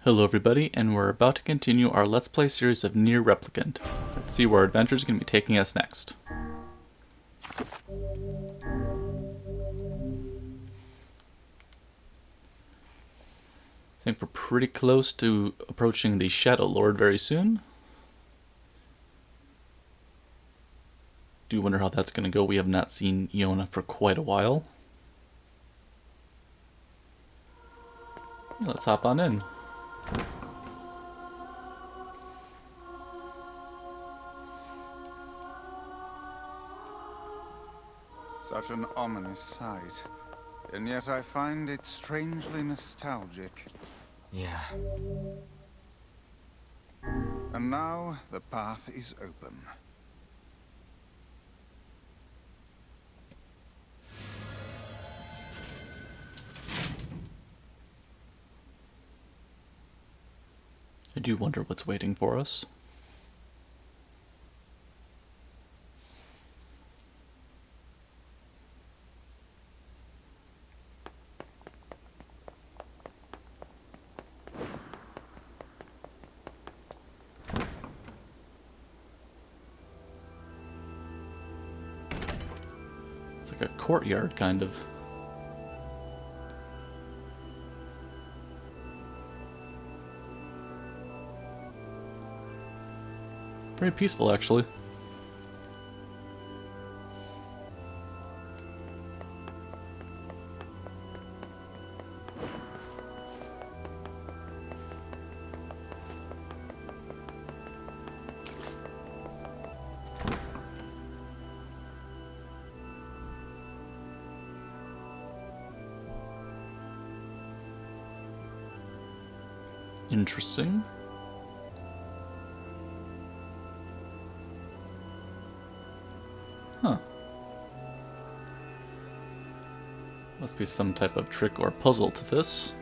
Hello everybody, and we're about to continue our Let's Play series of NieR Replicant. Let's see where our adventure is going to be taking us next. I think we're pretty close to approaching the Shadow Lord very soon. Do wonder how that's going to go. We have not seen Yonah for quite a while. Yeah, let's hop on in. Such an ominous sight, and yet I find it strangely nostalgic. Yeah. And now the path is open. I do wonder what's waiting for us. It's like a courtyard, kind of. Very peaceful, actually. Interesting. Huh. Must be some type of trick or puzzle to this.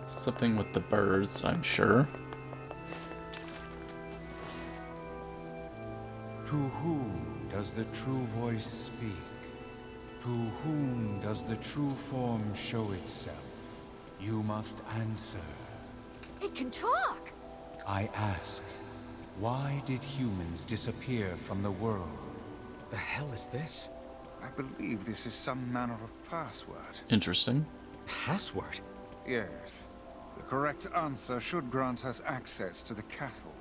Something with the birds, I'm sure. To whom does the true voice speak? To whom does the true form show itself? You must answer. It can talk! I ask, why did humans disappear from the world? The hell is this? I believe this is some manner of password. Interesting. Password? Yes. The correct answer should grant us access to the castle.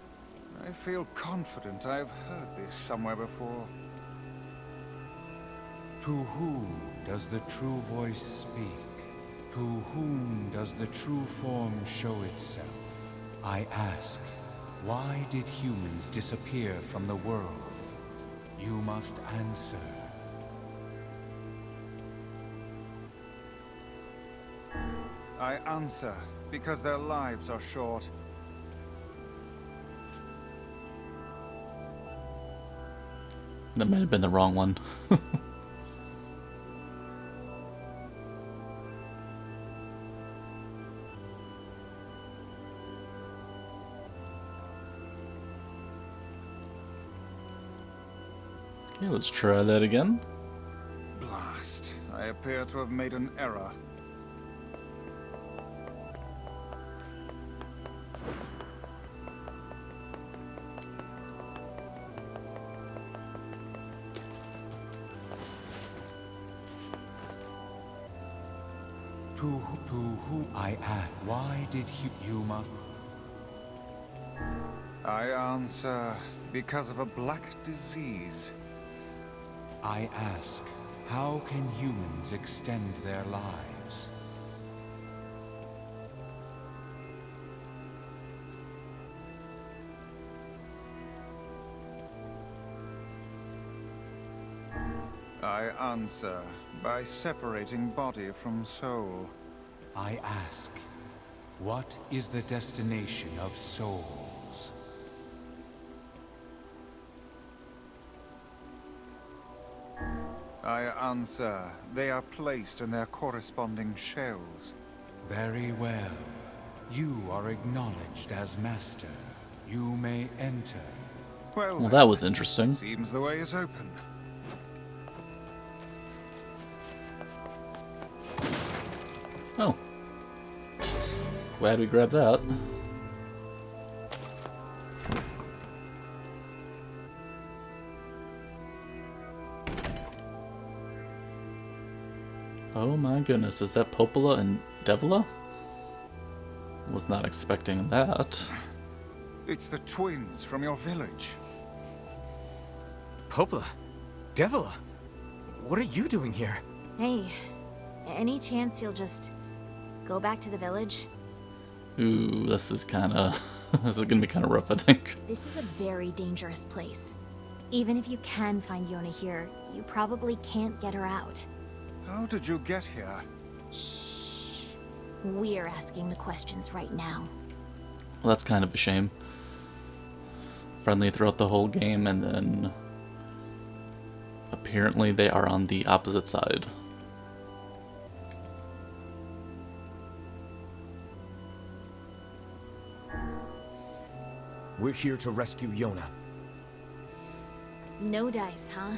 I feel confident I have heard this somewhere before. To whom does the true voice speak? To whom does the true form show itself? I ask, why did humans disappear from the world? You must answer. I answer, because their lives are short. That might have been the wrong one. Okay, let's try that again. Blast. I appear to have made an error. To who I ask, why did you must... I answer, because of a black disease. I ask, how can humans extend their lives? I answer, by separating body from soul. I ask, what is the destination of souls? I answer, they are placed in their corresponding shells. Very well. You are acknowledged as master. You may enter. Well, that was interesting. Seems the way is open. Oh. Glad we grabbed that. Oh my goodness, is that Popola and Devila? Was not expecting that. It's the twins from your village. Popola? Devila? What are you doing here? Hey, any chance you'll just go back to the village? Ooh, this is kinda... this is gonna be kinda rough, I think. This is a very dangerous place. Even if you can find Yonah here, you probably can't get her out. How did you get here? Shh. We're asking the questions right now. Well, that's kind of a shame. Friendly throughout the whole game, and then... apparently they are on the opposite side. We're here to rescue Yonah. No dice, huh?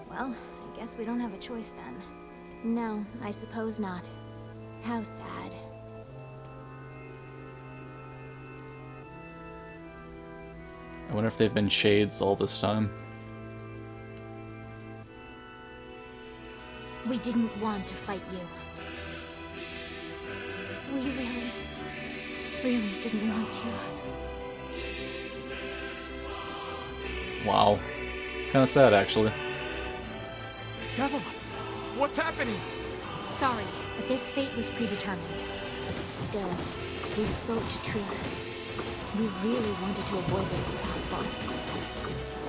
Well, I guess we don't have a choice then. No, I suppose not. How sad. I wonder if they've been shades all this time. We didn't want to fight you. We really didn't want to. Wow. Kind of sad, actually. Devila! What's happening? Sorry, but this fate was predetermined. Still, we spoke to truth. We really wanted to avoid this if possible.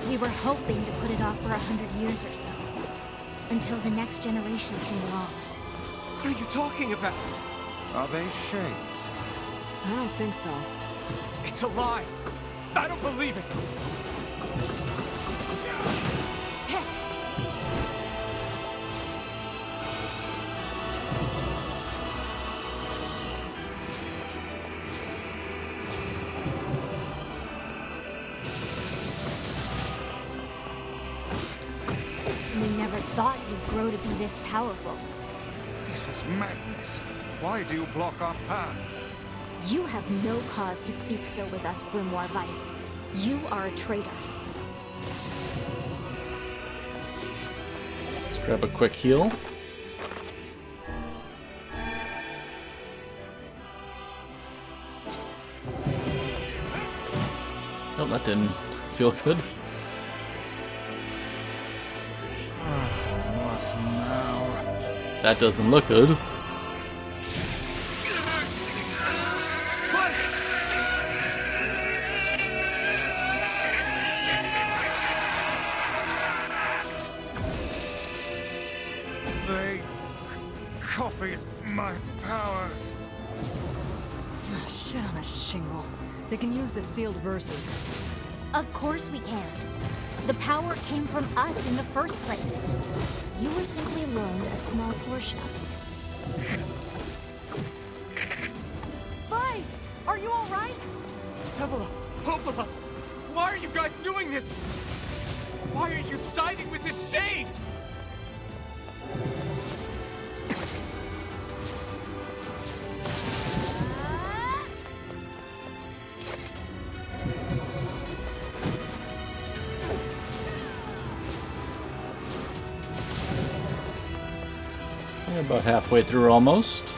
We were hoping to put it off for 100 years or so. Until the next generation came along. What are you talking about? Are they shades? I don't think so. It's a lie! I don't believe it! We never thought you'd grow to be this powerful. This is madness. Why do you block our path? You have no cause to speak so with us, Grimoire Weiss. You are a traitor. Let's grab a quick heal. Oh, that didn't feel good. What now? That doesn't look good. They copied my powers. Ah, shit on a shingle. They can use the sealed verses. Of course we can. The power came from us in the first place. You were simply loaned a small portion of it. Weiss! Are you alright? Devila! Popola! Why are you guys doing this? Why are you siding with the shades? We're about halfway through almost.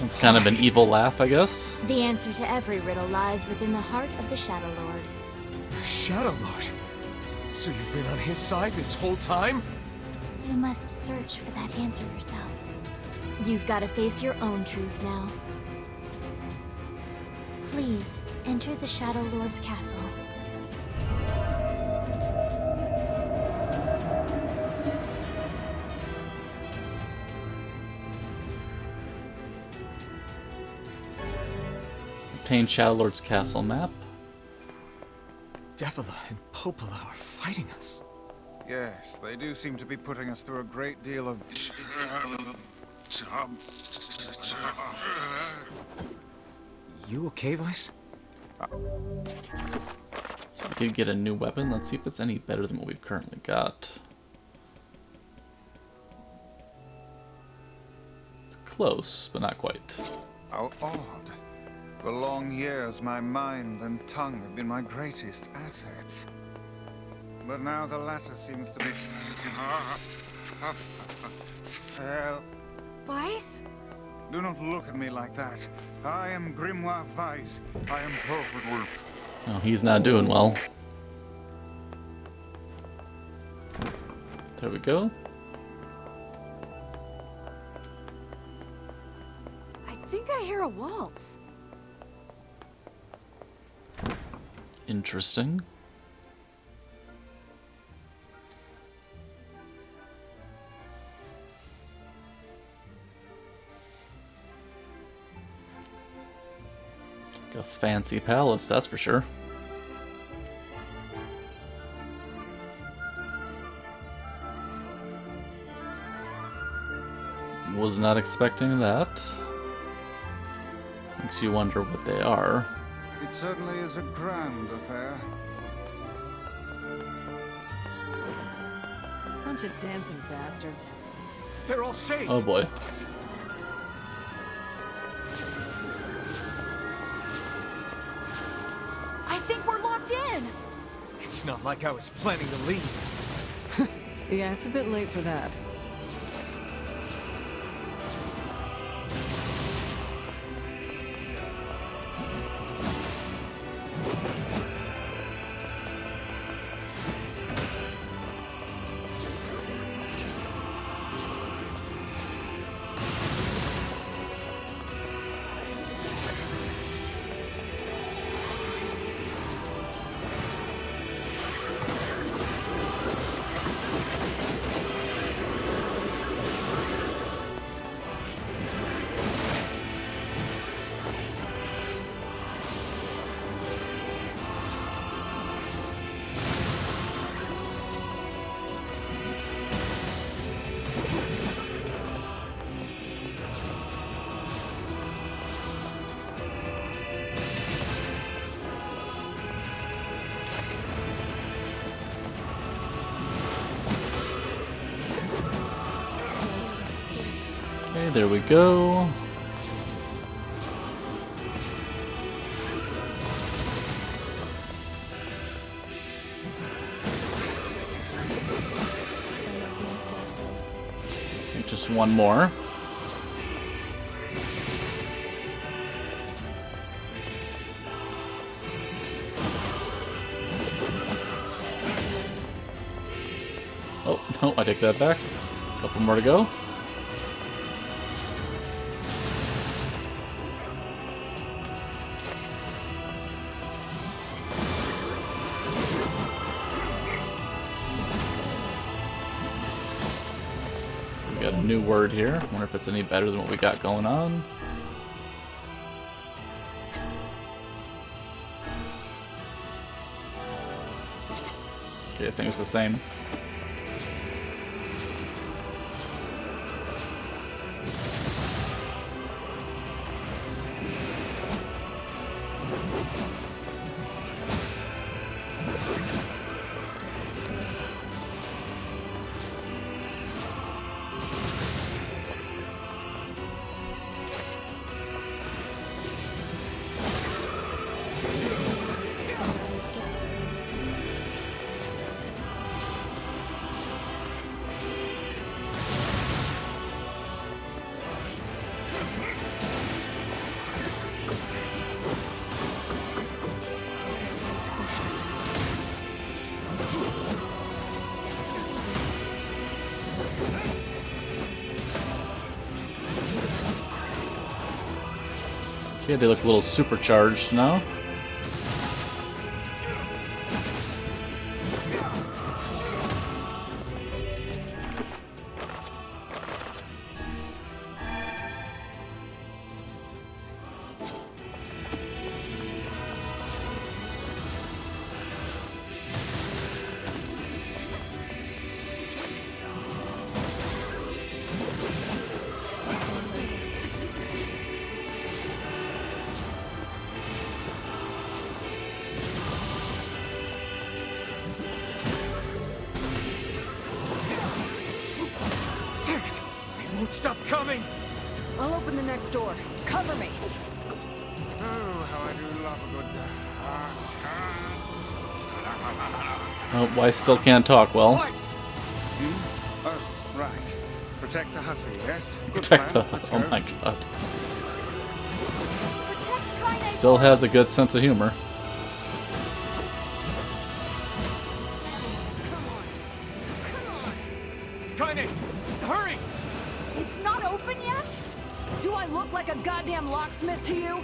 It's kind of an evil laugh, I guess. The answer to every riddle lies within the heart of the Shadow Lord. Shadow Lord? So you've been on his side this whole time? You must search for that answer yourself. You've got to face your own truth now. Please, enter the Shadow Lord's castle. Obtain Shadow Lord's castle map. Devila and Popola are fighting us. Yes, they do seem to be putting us through a great deal of... You okay, Weiss? So we could get a new weapon. Let's see if it's any better than what we've currently got. It's close, but not quite. How odd. For long years, my mind and tongue have been my greatest assets. But now the latter seems to be... Well, Weiss? do not look at me like that. I am Grimoire Weiss. I am perfectly... Oh, he's not doing well. There we go. I think I hear a waltz. Interesting. Like a fancy palace, that's for sure. Was not expecting that. Makes you wonder what they are. It certainly is a grand affair. Bunch of dancing bastards. They're all shades. Oh boy. I think we're locked in! It's not like I was planning to leave. Yeah, it's a bit late for that. Okay, there we go. Okay, just one more. Oh, no, I take that back. A couple more to go. We got a new word here. Wonder if it's any better than what we got going on. Okay, I think it's the same. Okay, they look a little supercharged now. Damn it! They won't stop coming! I'll open the next door. Cover me. Oh, how I do love a good... Oh, Weiss still can't talk well. Weiss! Oh, right. Protect the hussy, yes? Good Protect the... plan. Let's Oh go. my god. Protect Kaine. Still has a good sense of humor. Kaine! Hurry! It's not open yet? Do I look like a goddamn locksmith to you?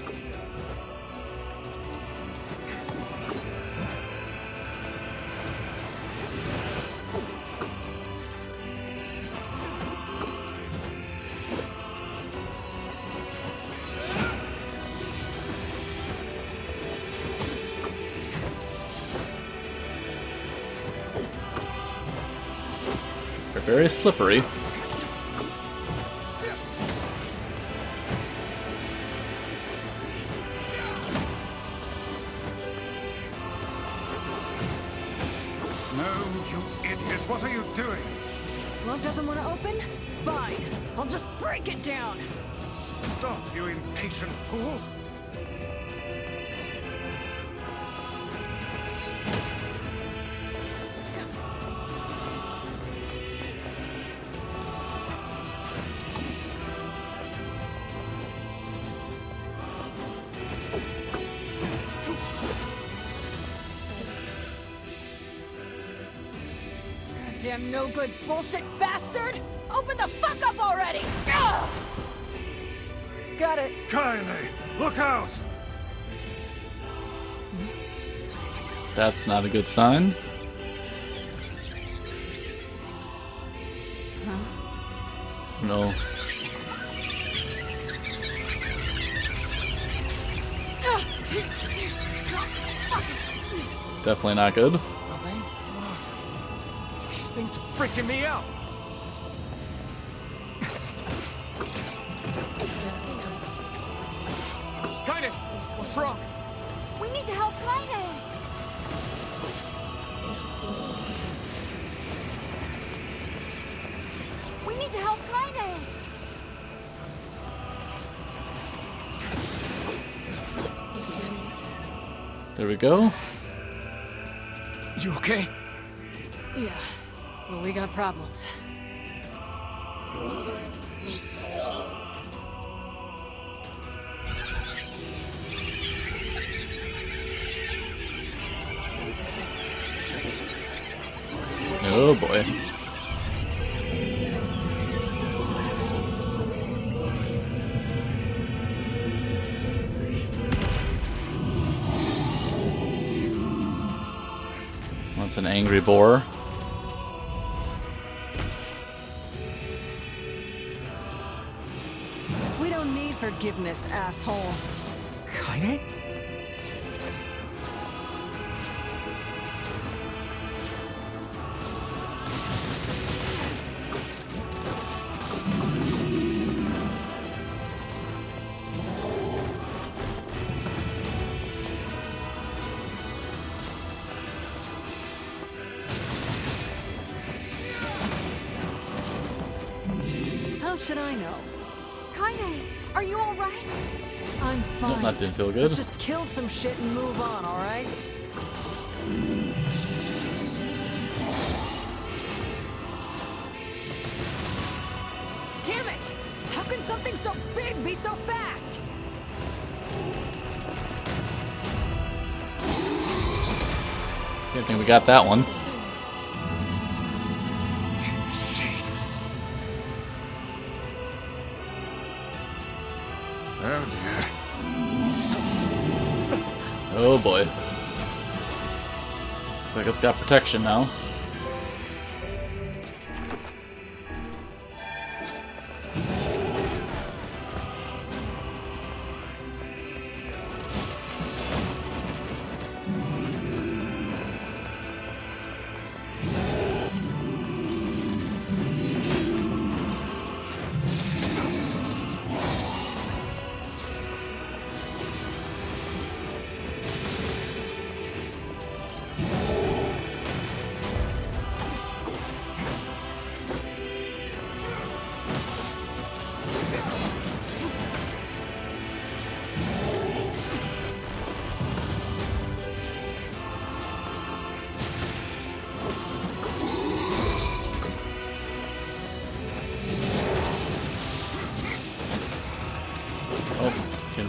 They're very slippery. No, you idiot. What are you doing? Lock doesn't want to open? Fine. I'll just break it down. Stop, you impatient fool. Goddamn no good bullshit bastard! Open the fuck up already! Ugh! Got it. Kaine, look out! That's not a good sign. No. Definitely not good. Are they? Oh, these things are freaking me out! Kaine! What's wrong? We need to help Kaine. We need to help Kaine. There we go. You okay? Yeah. Well, we got problems. Oh boy. That's an angry boar. We don't need forgiveness, asshole. Kaine? How should I know? Kaine, are you all right? I'm fine. Nope, that didn't feel good. Let's just kill some shit and move on, all right? Damn it! How can something so big be so fast? I think we got that one. Damn shit! Oh dear. Oh boy. Looks like it's got protection now.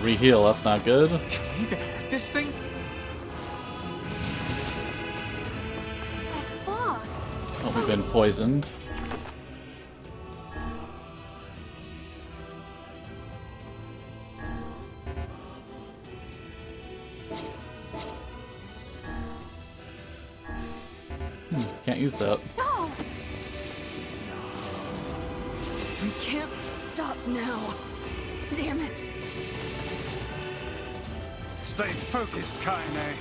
Re-heal, that's not good. Can you even hurt this thing? Oh, we've been poisoned. Can't use that. No! We can't stop now. Damn it. Stay focused, Kaine.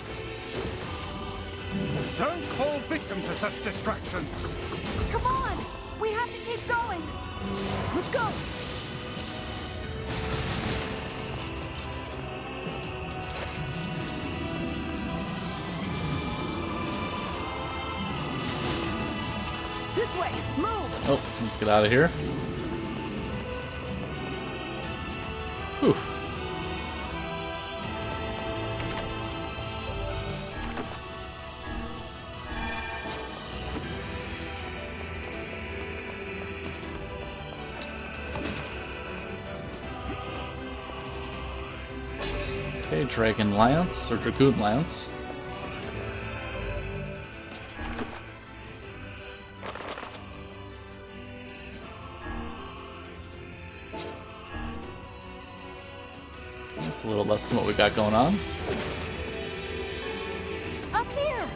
Don't fall victim to such distractions. Come on! We have to keep going! Let's go! This way! Move! Oh, let's get out of here. Whew. Okay, Dragon Lance, or Dragoon Lance. That's a little less than what we got going on. Up here!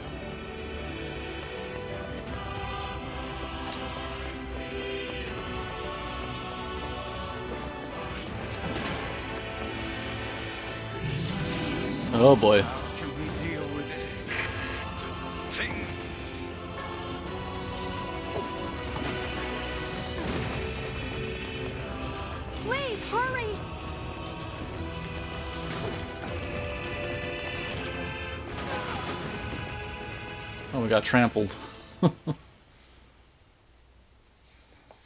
Oh boy. How can we deal with this thing? Please, hurry! Oh, we got trampled.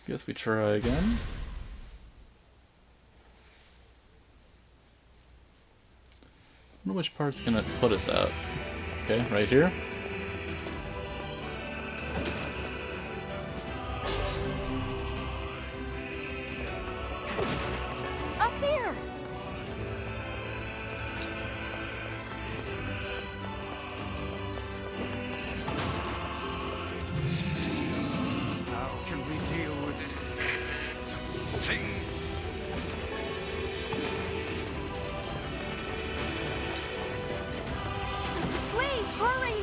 Guess we try again. I wonder which part's gonna put us at. Okay, right here. Up here! How can we deal with this thing? Please, hurry!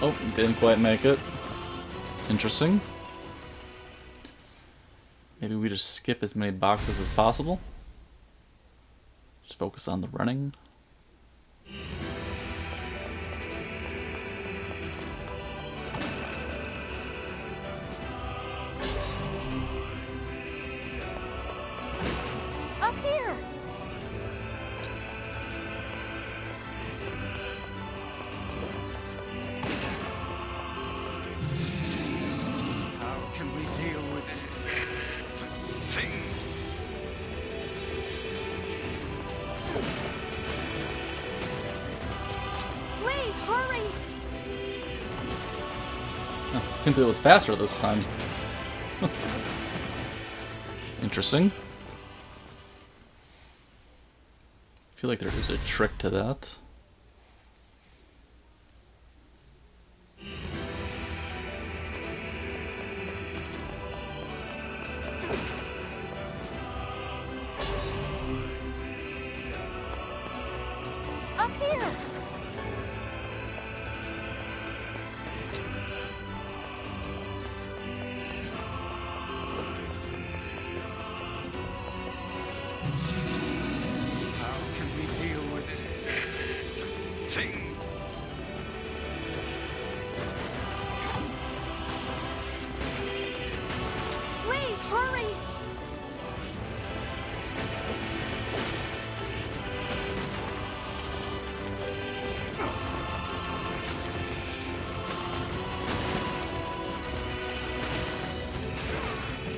Oh, didn't quite make it. Interesting. Maybe we just skip as many boxes as possible. Just focus on the running. Up here! How can we deal with this thing? Please, hurry! Oh, simply it was faster this time. Interesting. I feel like there is a trick to that.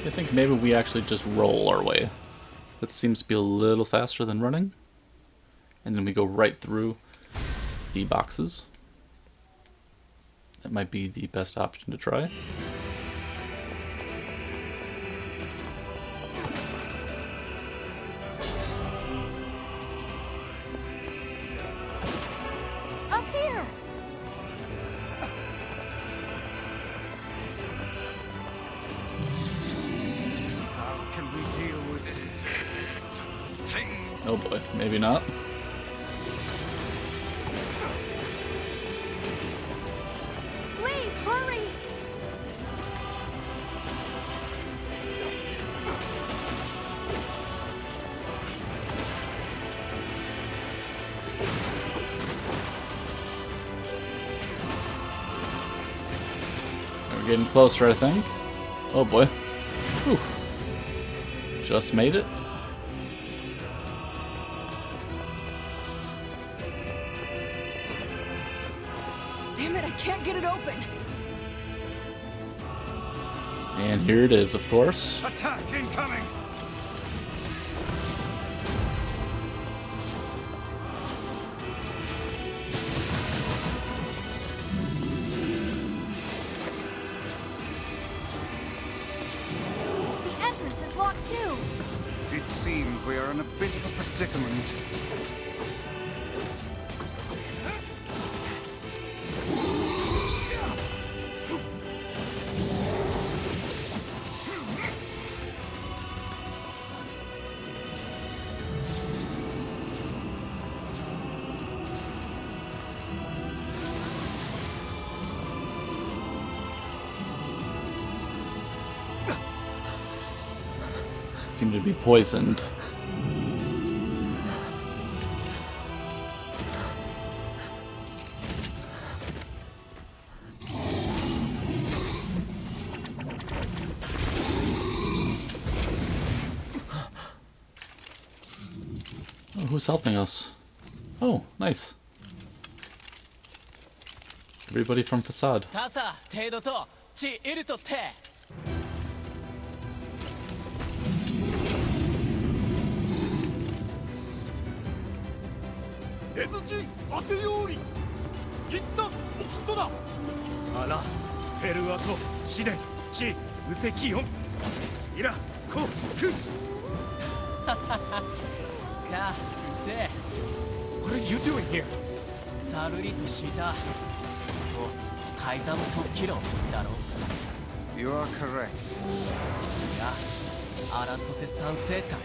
I think maybe we actually just roll our way. That seems to be a little faster than running. And then we go right through the boxes. That might be the best option to try. Up here! How can we deal with this thing? Oh boy, maybe not. Please, hurry! We're getting closer, I think. Oh boy. Whew. Just made it. Damn it, I can't get it open! And here it is, of course. Attack incoming! The entrance is locked too! It seems we are in a bit of a predicament. Seem to be poisoned. Oh, who's helping us? Oh, nice. Everybody from Facade. 傘程度と血いるとて 出槌汗ようり一旦おきっとだあらペルアと試練地無責音いらこくかつて What are you doing here? さるりとしたと改ざん突起論だろう You are correct. いやあらとて賛成体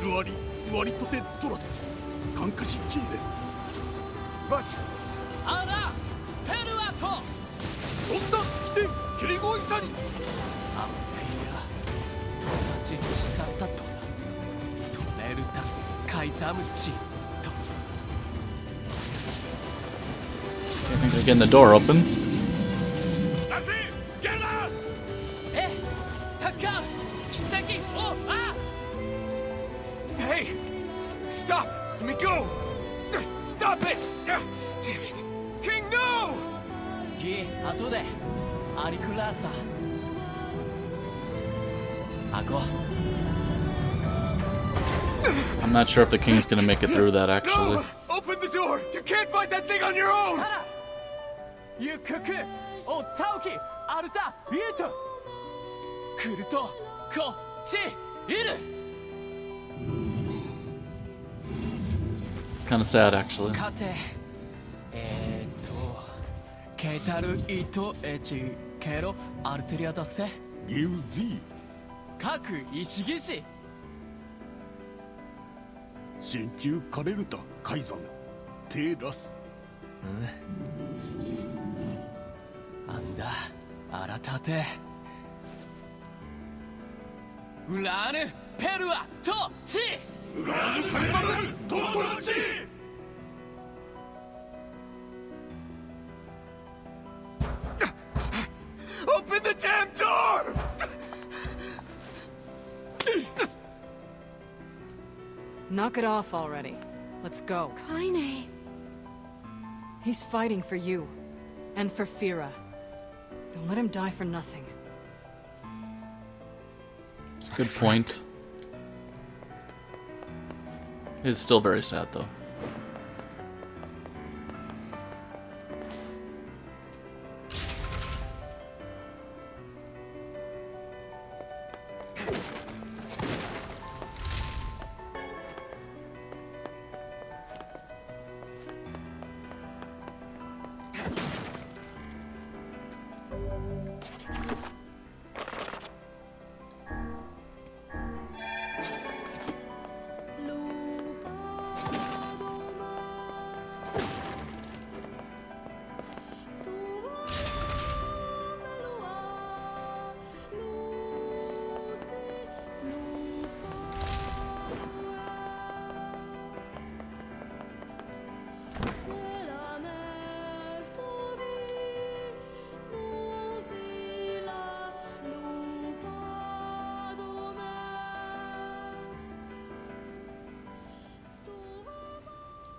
ルアリ割とてトラス感化しキーで But あらペルアとどんだ来て蹴り声さにあいやとさちちさったとな止めるた改ざむちと I think they're getting the door open. That's it! Get out! えタッカー奇跡をあ Hey! Stop! Let me go! Stop it! Damn it! King, no! ギ後でアリクラーサあこ I'm not sure if the king's gonna make it through that actually. No! Open the door! You can't fight that thing on your own! あゆくくおたおきアルタビエト来るとこっちいる It's kind of sad actually. かてケタルイトエチケロアルテリアだせギウジ各石技師真鍮カレルタカイザンテラスあんだあらたてウラーヌペルアとチラーヌカイザントトラチ Open the damn door! Knock it off already. Let's go. Kaine. He's fighting for you. And for Fira. Don't let him die for nothing. Good point. It's still very sad, though.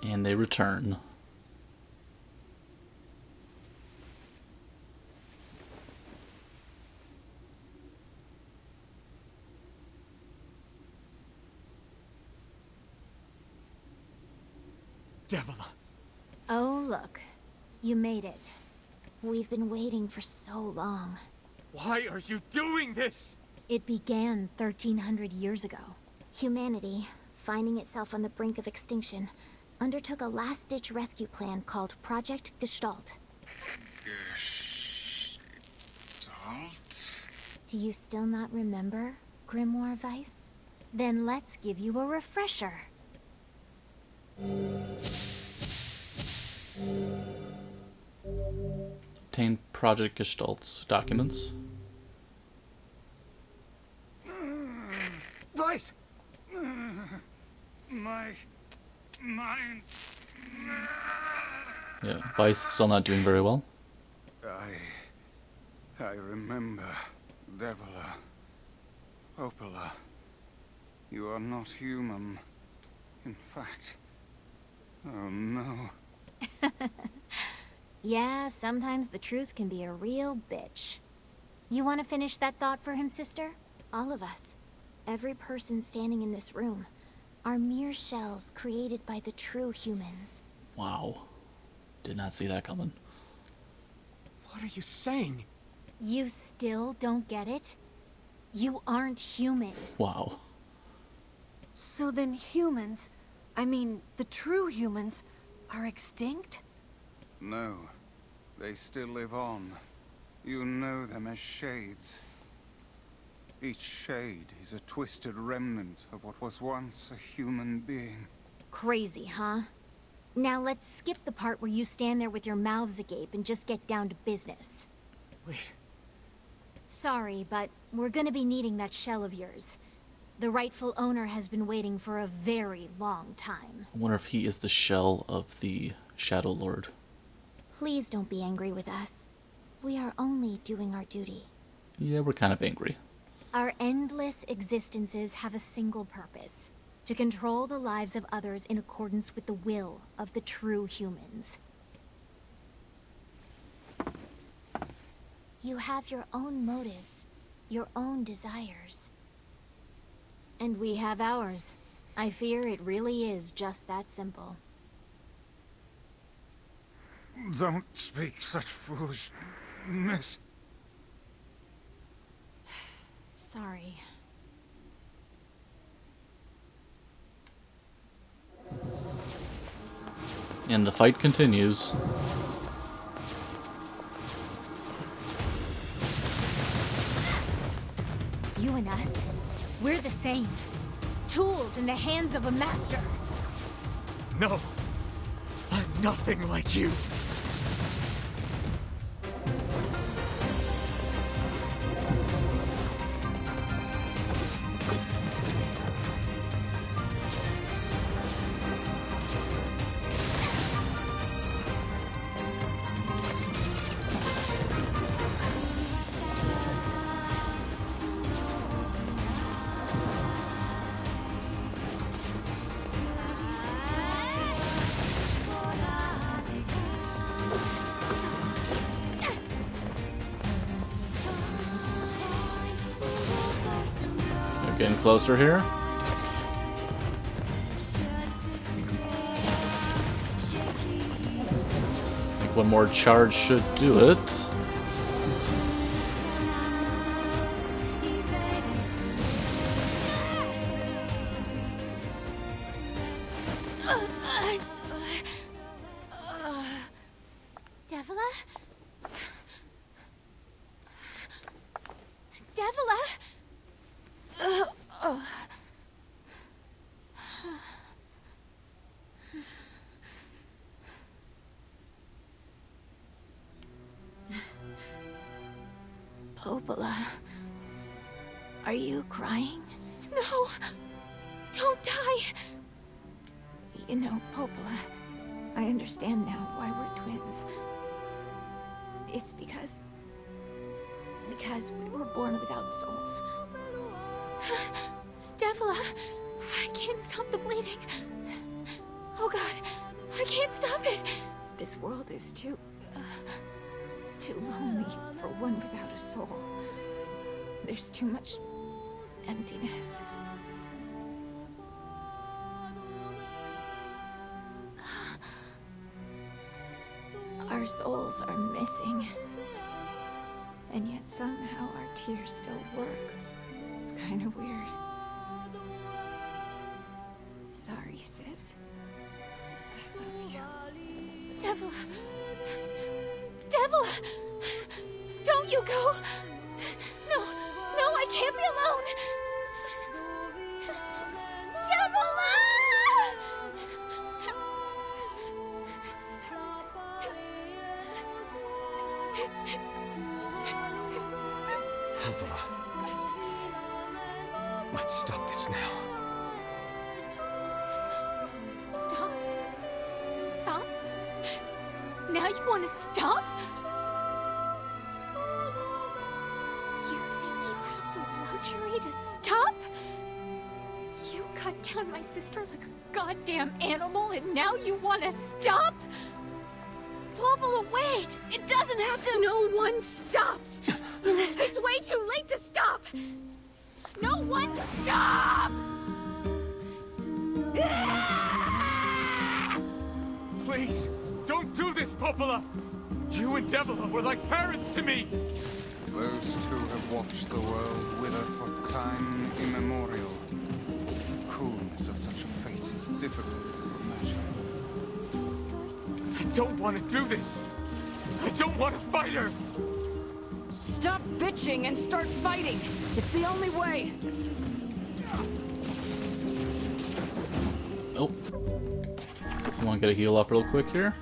And they return. Devila. Oh, look. You made it. We've been waiting for so long. Why are you doing this? It began 1,300 years ago. Humanity, finding itself on the brink of extinction, undertook a last-ditch rescue plan called Project Gestalt. Gestalt? Do you still not remember, Grimoire Weiss? Then let's give you a refresher. Obtain Project Gestalt's documents. Weiss! My mind. Yeah, Weiss is still not doing very well. I remember. Devila. Opala. You are not human. In fact. Oh no. Yeah, sometimes the truth can be a real bitch. You want to finish that thought for him, sister? All of us. Every person standing in this room are mere shells created by the true humans. Wow. Did not see that coming. What are you saying? You still don't get it? You aren't human. Wow. So then humans, I mean, the true humans, are extinct? No. They still live on. You know them as shades. Each shade is a twisted remnant of what was once a human being. Crazy, huh? Now let's skip the part where you stand there with your mouths agape and just get down to business. Wait. Sorry, but we're gonna be needing that shell of yours. The rightful owner has been waiting for a very long time. I wonder if he is the shell of the Shadow Lord. Please don't be angry with us. We are only doing our duty. Yeah, we're kind of angry. Our endless existences have a single purpose: to control the lives of others in accordance with the will of the true humans. You have your own motives, your own desires. And we have ours. I fear it really is just that simple. Don't speak such foolishness. Sorry. And the fight continues. You and us, we're the same. Tools in the hands of a master. No. I'm nothing like you. Getting closer here. I think one more charge should do it. Devila? Devila? Popola, are you crying? No! Don't die! You know, Popola, I understand now why we're twins. It's because we were born without souls. Devila, I can't stop the bleeding. Oh God, I can't stop it. This world is too lonely for one without a soul. There's too much emptiness. Our souls are missing. And yet somehow our tears still work. It's kind of weird. Sorry, sis. I love you. Devila! Devila! Don't you go! No, I can't be alone! Devila! Popola. Let's stop this now. Stop? Stop? Now you want to stop? You think you have the luxury to stop? You cut down my sister like a goddamn animal and now you want to stop? Popola, wait! It doesn't have to. No one stops! It's way too late to stop! No one stops! Please, don't do this, Popola! You and Devila were like parents to me! Those two have watched the world wither for time immemorial. The cruelness of such a fate is difficult to imagine. I don't want to do this! I don't want to fight her! Stop bitching and start fighting! It's the only way! Oh. You want to get a heal up real quick here?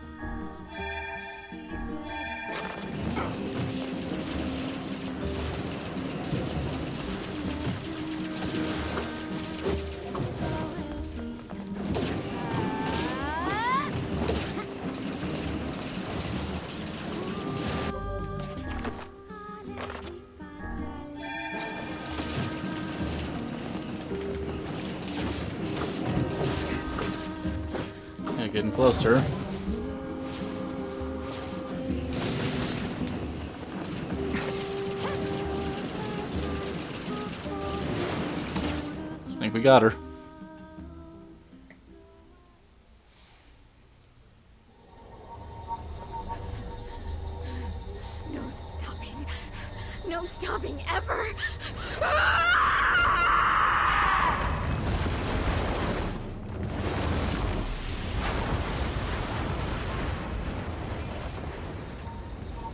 Getting closer. I think we got her. No stopping. No stopping ever!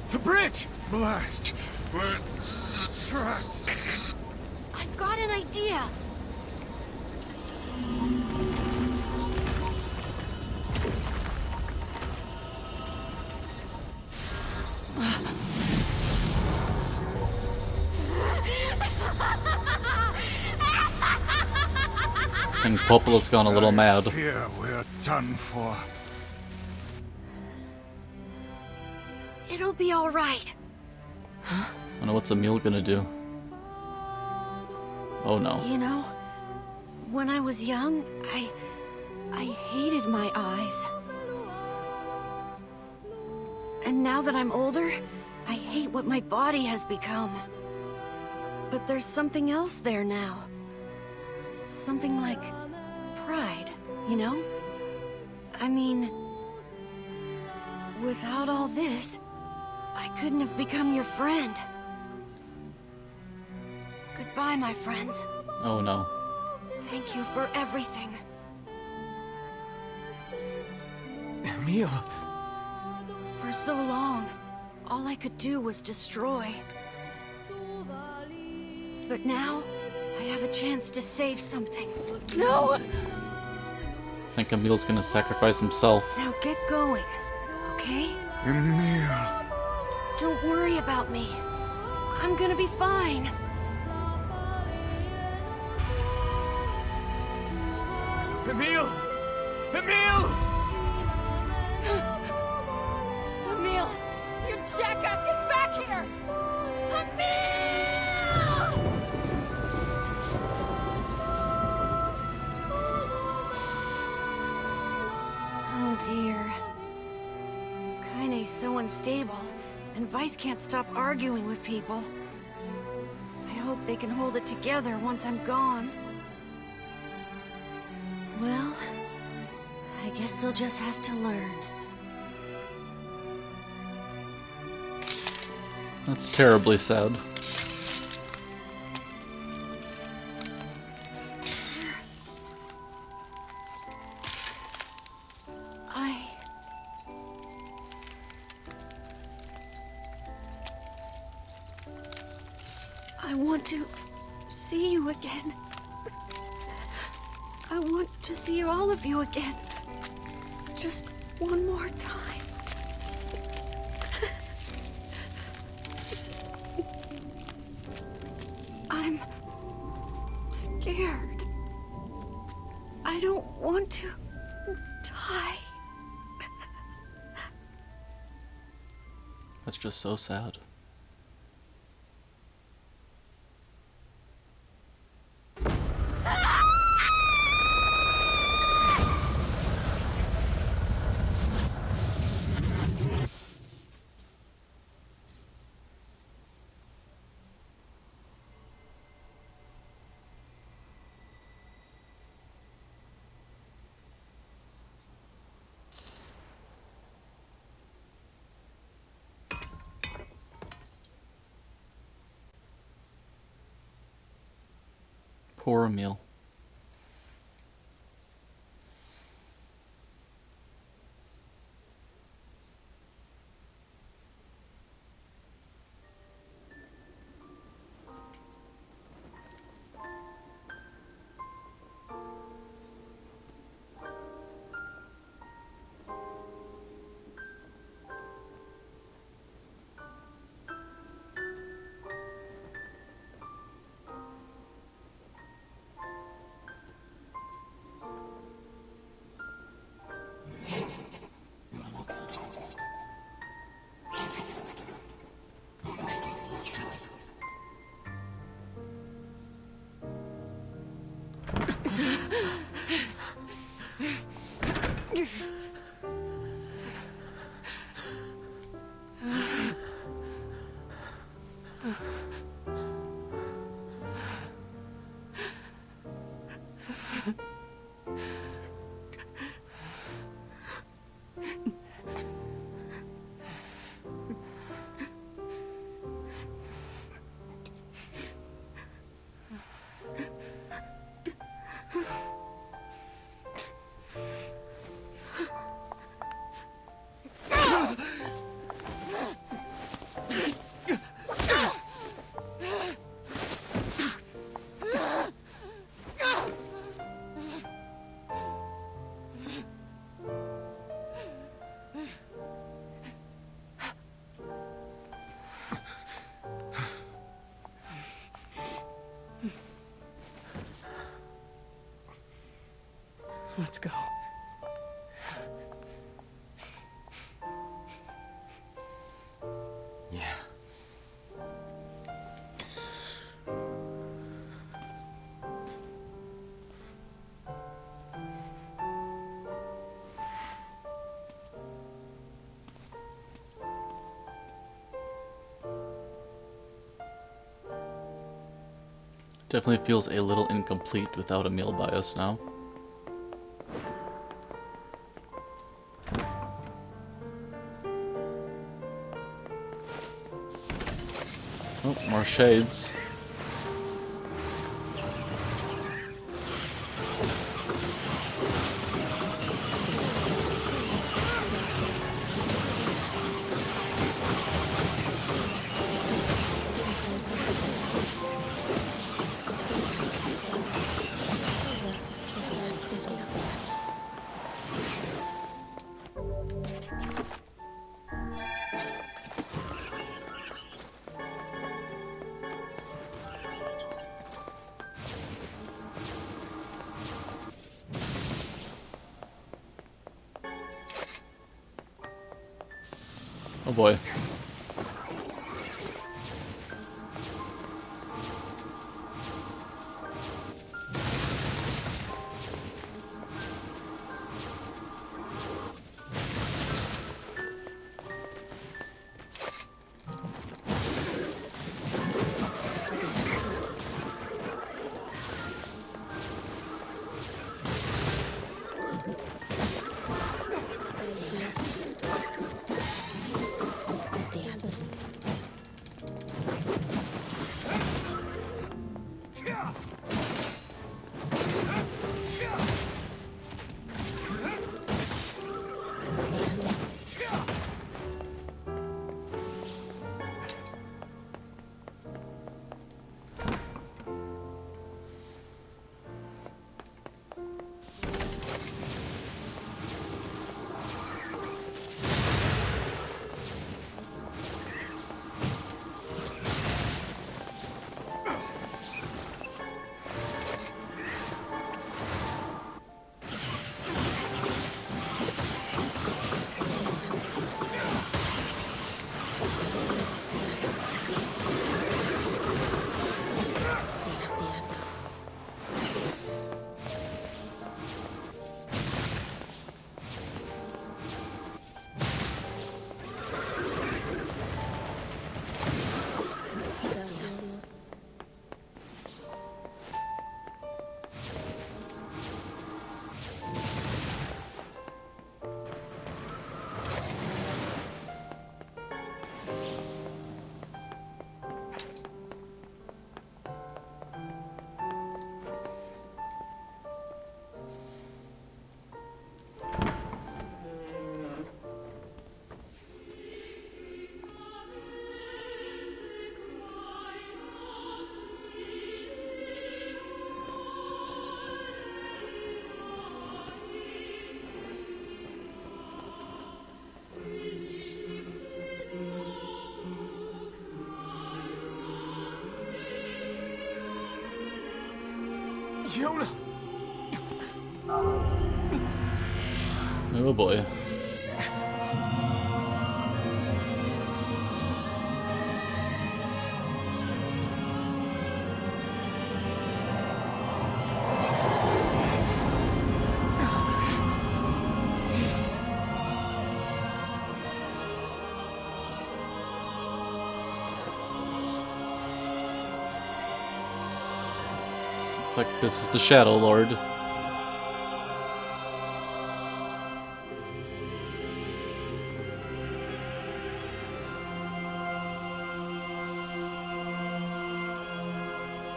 The bridge! Blast! We're trapped! I've got an idea! I think Popola's gone a little mad. I fear we're done for. It'll be all right. I don't know what's Emil gonna do. Oh no. You know, when I was young, I hated my eyes. And now that I'm older, I hate what my body has become. But there's something else there now. something like pride, you know? I mean, without all this, I couldn't have become your friend. Goodbye, my friends. Oh no. Thank you for everything. Emil! For so long, all I could do was destroy. But now, I have a chance to save something. No! I think Emil's gonna sacrifice himself. Now get going, okay? Emil. Don't worry about me. I'm gonna be fine. Emil! Emil! Emil! You jackass, get back here! Emil! Oh dear. Kaine's so unstable, and Weiss can't stop arguing with people. I hope they can hold it together once I'm gone. Well, I guess they'll just have to learn. That's terribly sad. I want to see you again. I want to see all of you again. Just one more time. I'm scared. I don't want to die. That's just so sad. Poor Emil. Let's go. Yeah. Definitely feels a little incomplete without a male bias now. Oh, more shades. Oh boy. Yonah! Oh boy. Looks like this is the Shadow Lord.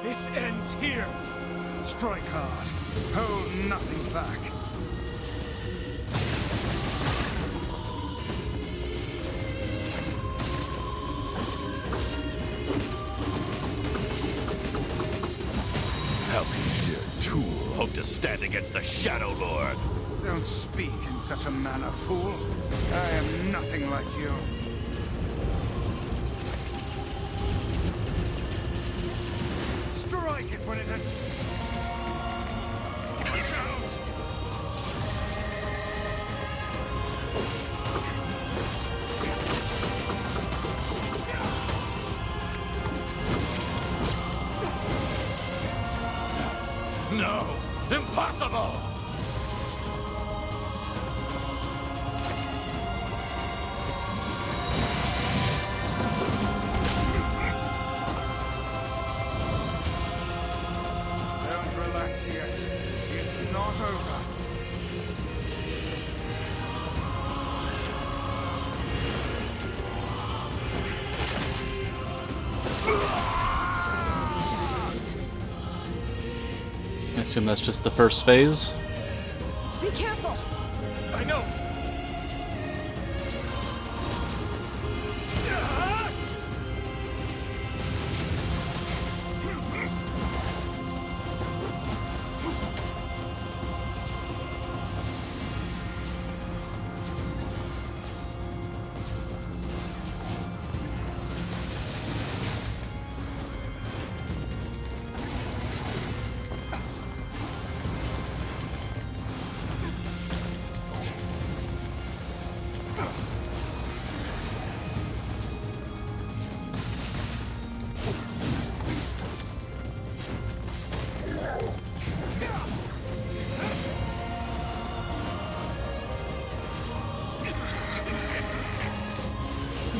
This ends here. Strike hard. Hold nothing back. How can your tool hope to stand against the Shadow Lord? Don't speak in such a manner, fool. I am nothing like you. Strike it when it has... Watch out! No! Impossible! not over. I assume that's just the first phase. Be careful! I know.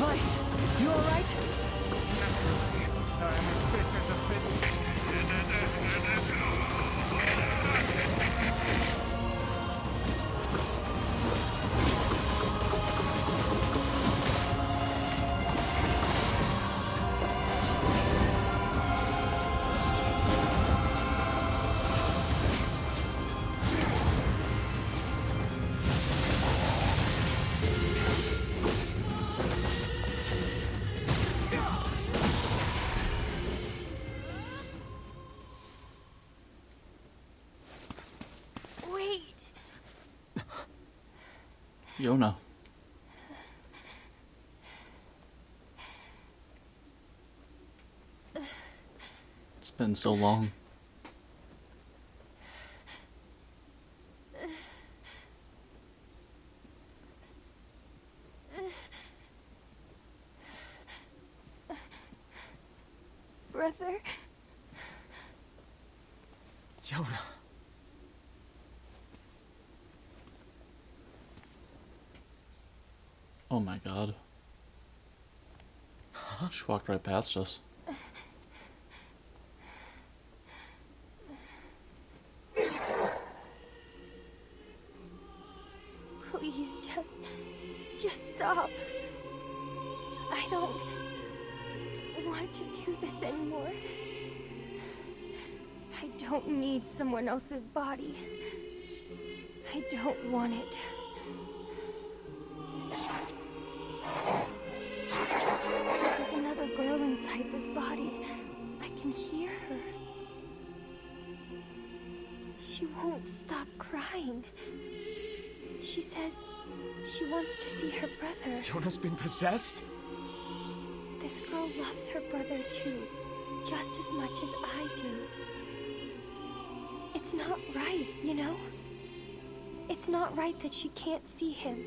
Weiss, you alright? Naturally, I am as fit as a pit. Wait. Yonah. It's been so long. Brother? Yonah. Oh my god. She walked right past us. Please, just stop. I don't want to do this anymore. I don't need someone else's body. I don't want it. There's another girl inside this body. I can hear her. She won't stop crying. She says she wants to see her brother. Yonah's been possessed? This girl loves her brother too, just as much as I do. It's not right, you know? It's not right that she can't see him.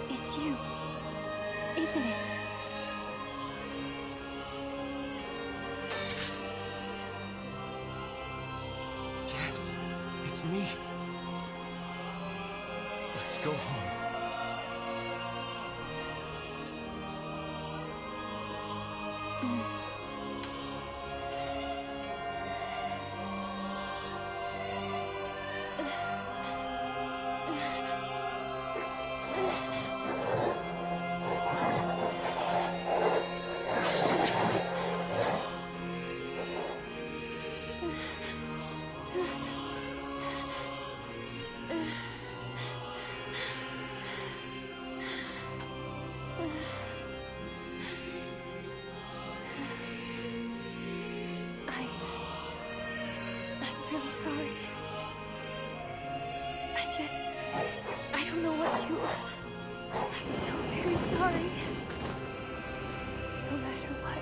It's you, isn't it? Yes, it's me. Let's go home. I'm really sorry. I don't know what to... I'm so very sorry. No matter what.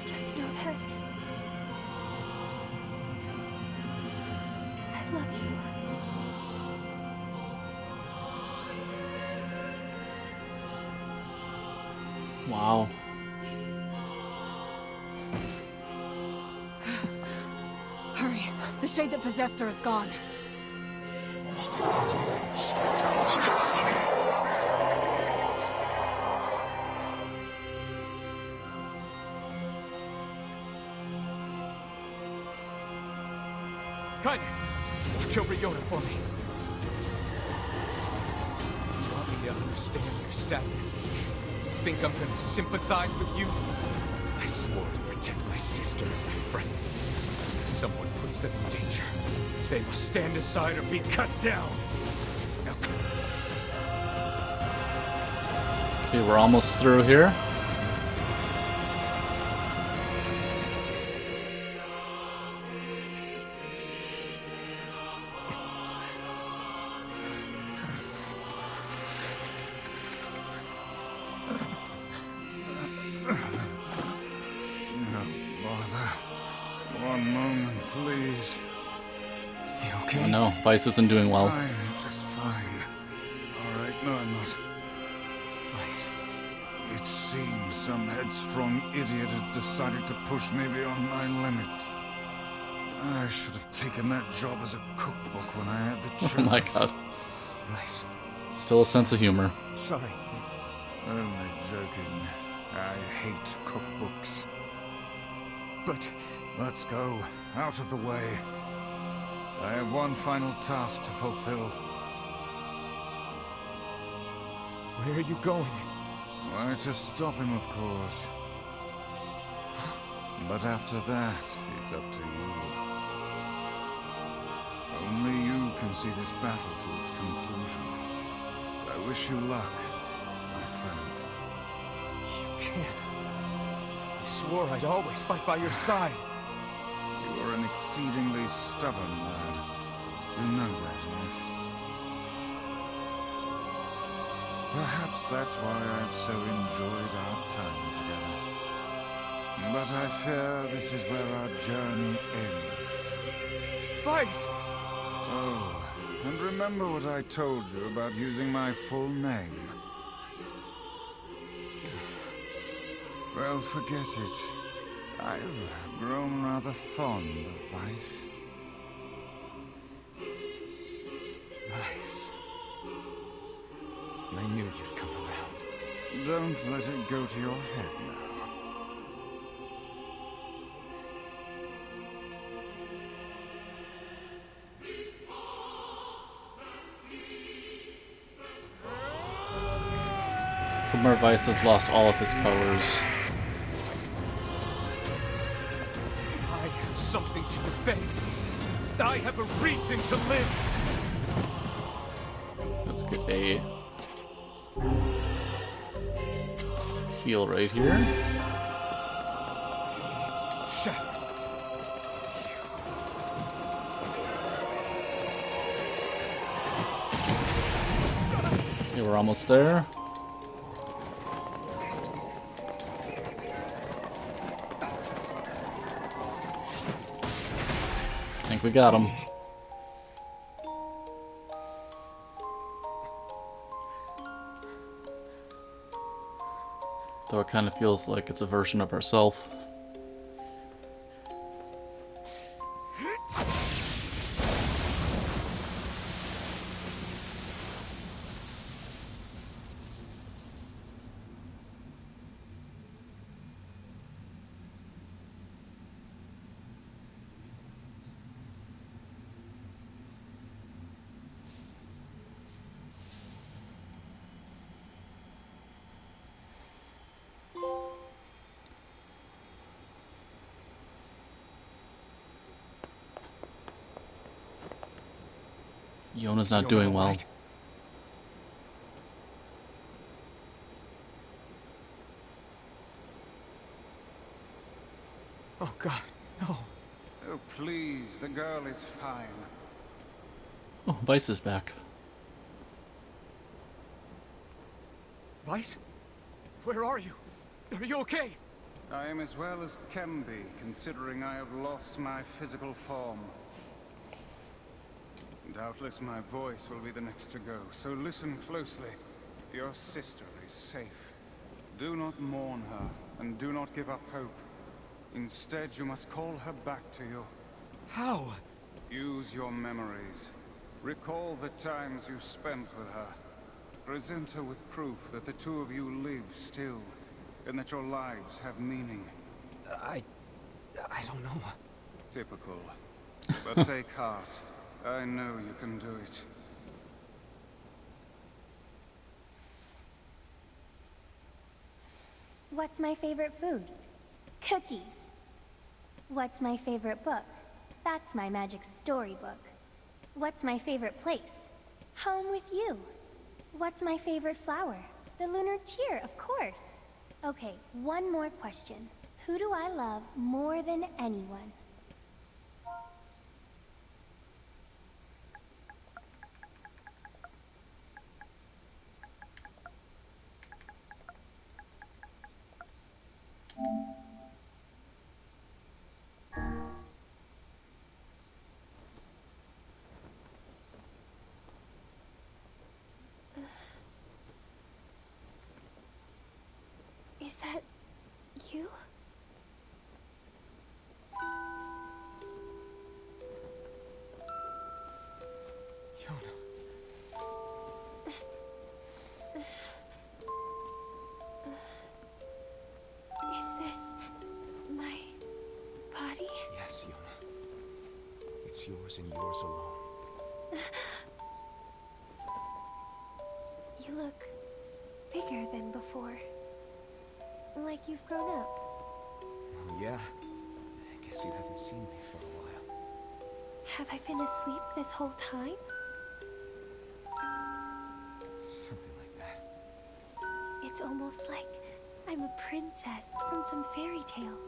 Just know that... I love you. Wow. The shade that possessed her is gone. Kaine, watch over Yonah for me. You want me to understand your sadness? You think I'm gonna sympathize with you? I swore to protect my sister and my friends. If someone puts them in danger, they must stand aside or be cut down. Now, Okay, we're almost through here. No, Weiss isn't doing well. Fine, just fine. Alright, no, I'm not. Weiss. It seems some headstrong idiot has decided to push me beyond my limits. I should have taken that job as a cookbook when I had the chance. Oh my god. Weiss. Still a sense of humor. Sorry. Only joking. I hate cookbooks. But let's go. Out of the way. I have one final task to fulfill. Where are you going? Why, to stop him, of course. But after that, it's up to you. Only you can see this battle to its conclusion. I wish you luck, my friend. You can't. I swore I'd always fight by your side. You are an exceedingly stubborn lad. You know that, yes? Perhaps that's why I've so enjoyed our time together. But I fear this is where our journey ends. Weiss! Oh, and remember what I told you about using my full name? Well, forget it. I've grown rather fond of Weiss. Weiss. I knew you'd come around. Don't let it go to your head now. Grimoire Weiss has lost all of his powers. I have something to defend. I have a reason to live. Let's get a heal right here. Okay, we're almost there. I think we got him. Though it kind of feels like it's a version of herself. Yonah's not doing well. Right? Oh God, no. Oh, please, the girl is fine. Oh, Weiss is back. Weiss? Where are you? Are you okay? I am as well as can be, considering I have lost my physical form. Doubtless my voice will be the next to go, so listen closely. Your sister is safe. Do not mourn her, and do not give up hope. Instead, you must call her back to you. How? Use your memories. Recall the times you spent with her. Present her with proof that the two of you live still, and that your lives have meaning. I don't know. Typical. But take heart. I know you can do it. What's my favorite food? Cookies. What's my favorite book? That's my magic storybook. What's my favorite place? Home with you. What's my favorite flower? The lunar tear, of course. Okay, one more question. Who do I love more than anyone? Is that you? Yonah. Is this my body? Yes, Yonah. It's yours and yours alone. You look bigger than before. Like you've grown up. Well, yeah. I guess you haven't seen me for a while. Have I been asleep this whole time? Something like that. It's almost like I'm a princess from some fairy tale.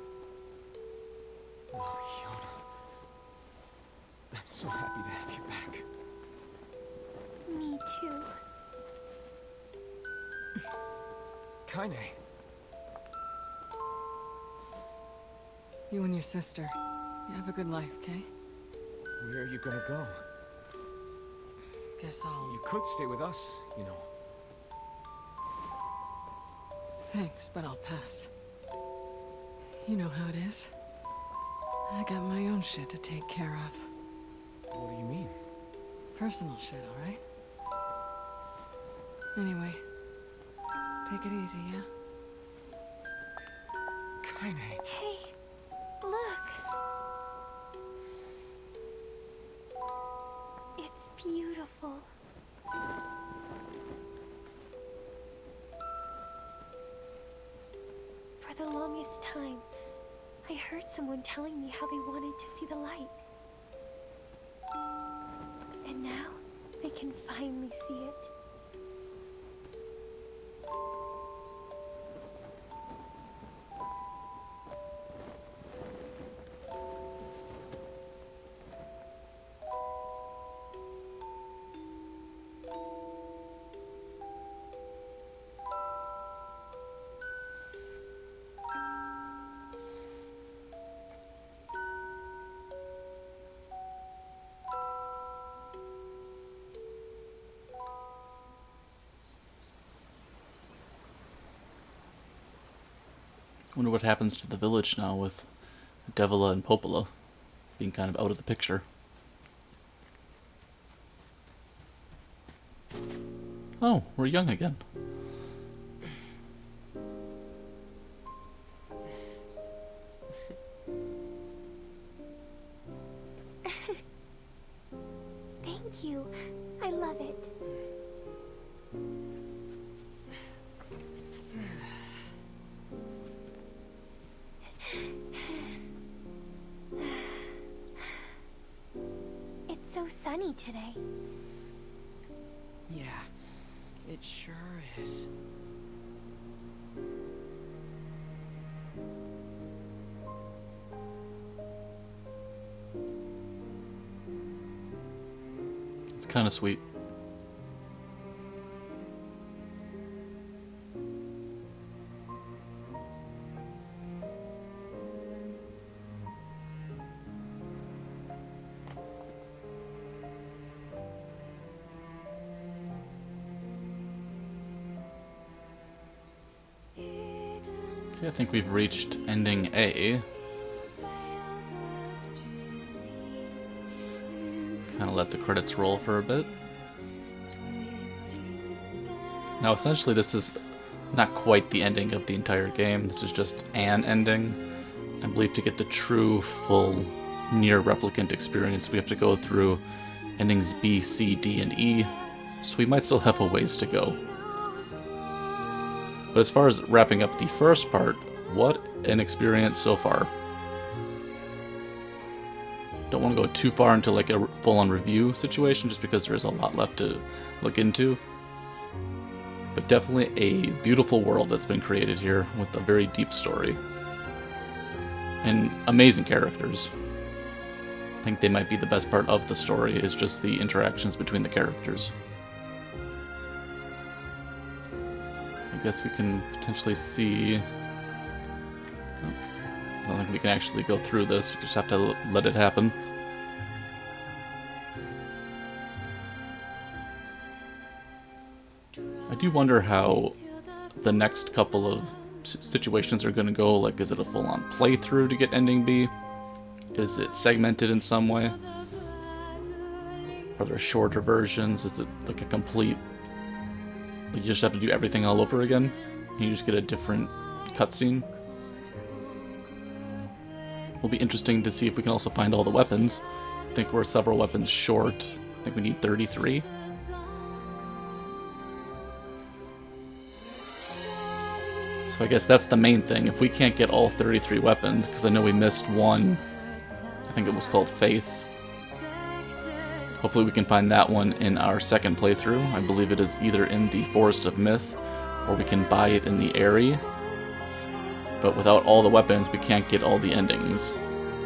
Oh, Yonah. I'm so happy to have you back. Me too. Kaine. You and your sister, you have a good life, Kay? Where are you gonna go? Guess I'll... You could stay with us, you know. Thanks, but I'll pass. You know how it is. I got my own shit to take care of. What do you mean? Personal shit, alright? Anyway, take it easy, yeah? Kaine. Hey, look. It's beautiful. For the longest time, I heard someone telling me how they wanted to see the light. And now, they can finally see it. Wonder what happens to the village now with Devila and Popola being kind of out of the picture. Oh, we're young again. Thank you. I love it. It's so sunny today. Yeah, it sure is. It's kind of sweet. Okay, I think we've reached ending A. gonna let the credits roll for a bit. Now essentially this is not quite the ending of the entire game, this is just an ending. I believe to get the true, full NieR Replicant experience we have to go through endings B, C, D, and E, so we might still have a ways to go. But as far as wrapping up the first part, what an experience so far. Don't want to go too far into like a full-on review situation just because there is a lot left to look into. But definitely a beautiful world that's been created here with a very deep story. And amazing characters. I think they might be the best part of the story, is just the interactions between the characters. I guess we can potentially see... I don't think we can actually go through this, we just have to let it happen. I do wonder how the next couple of situations are going to go. Like, is it a full-on playthrough to get ending B? Is it segmented in some way? Are there shorter versions? Is it like a complete... you just have to do everything all over again? You just get a different cutscene? It'll be interesting to see if we can also find all the weapons. I think we're several weapons short. I think we need 33. So I guess that's the main thing. If we can't get all 33 weapons, because I know we missed one, I think it was called Faith. Hopefully we can find that one in our second playthrough. I believe it is either in the Forest of Myth, or we can buy it in the Aerie. But without all the weapons, we can't get all the endings.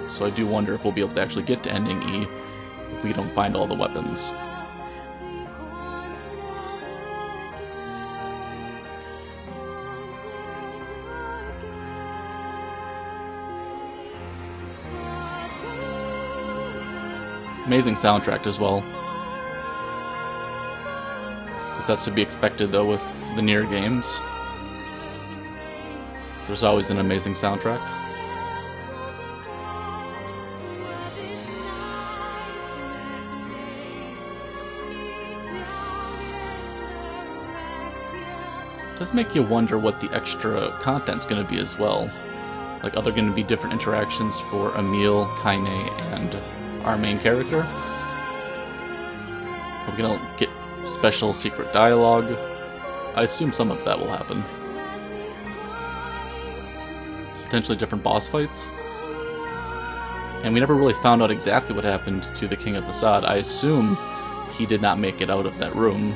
So I do wonder if we'll be able to actually get to ending E if we don't find all the weapons. Amazing soundtrack as well. If that's to be expected though with the NieR games. There's always an amazing soundtrack. It does make you wonder what the extra content's going to be as well. Like, are there going to be different interactions for Emil, Kaine, and our main character? Are we going to get special secret dialogue? I assume some of that will happen. Potentially different boss fights. And we never really found out exactly what happened to the King of Assad. I assume he did not make it out of that room.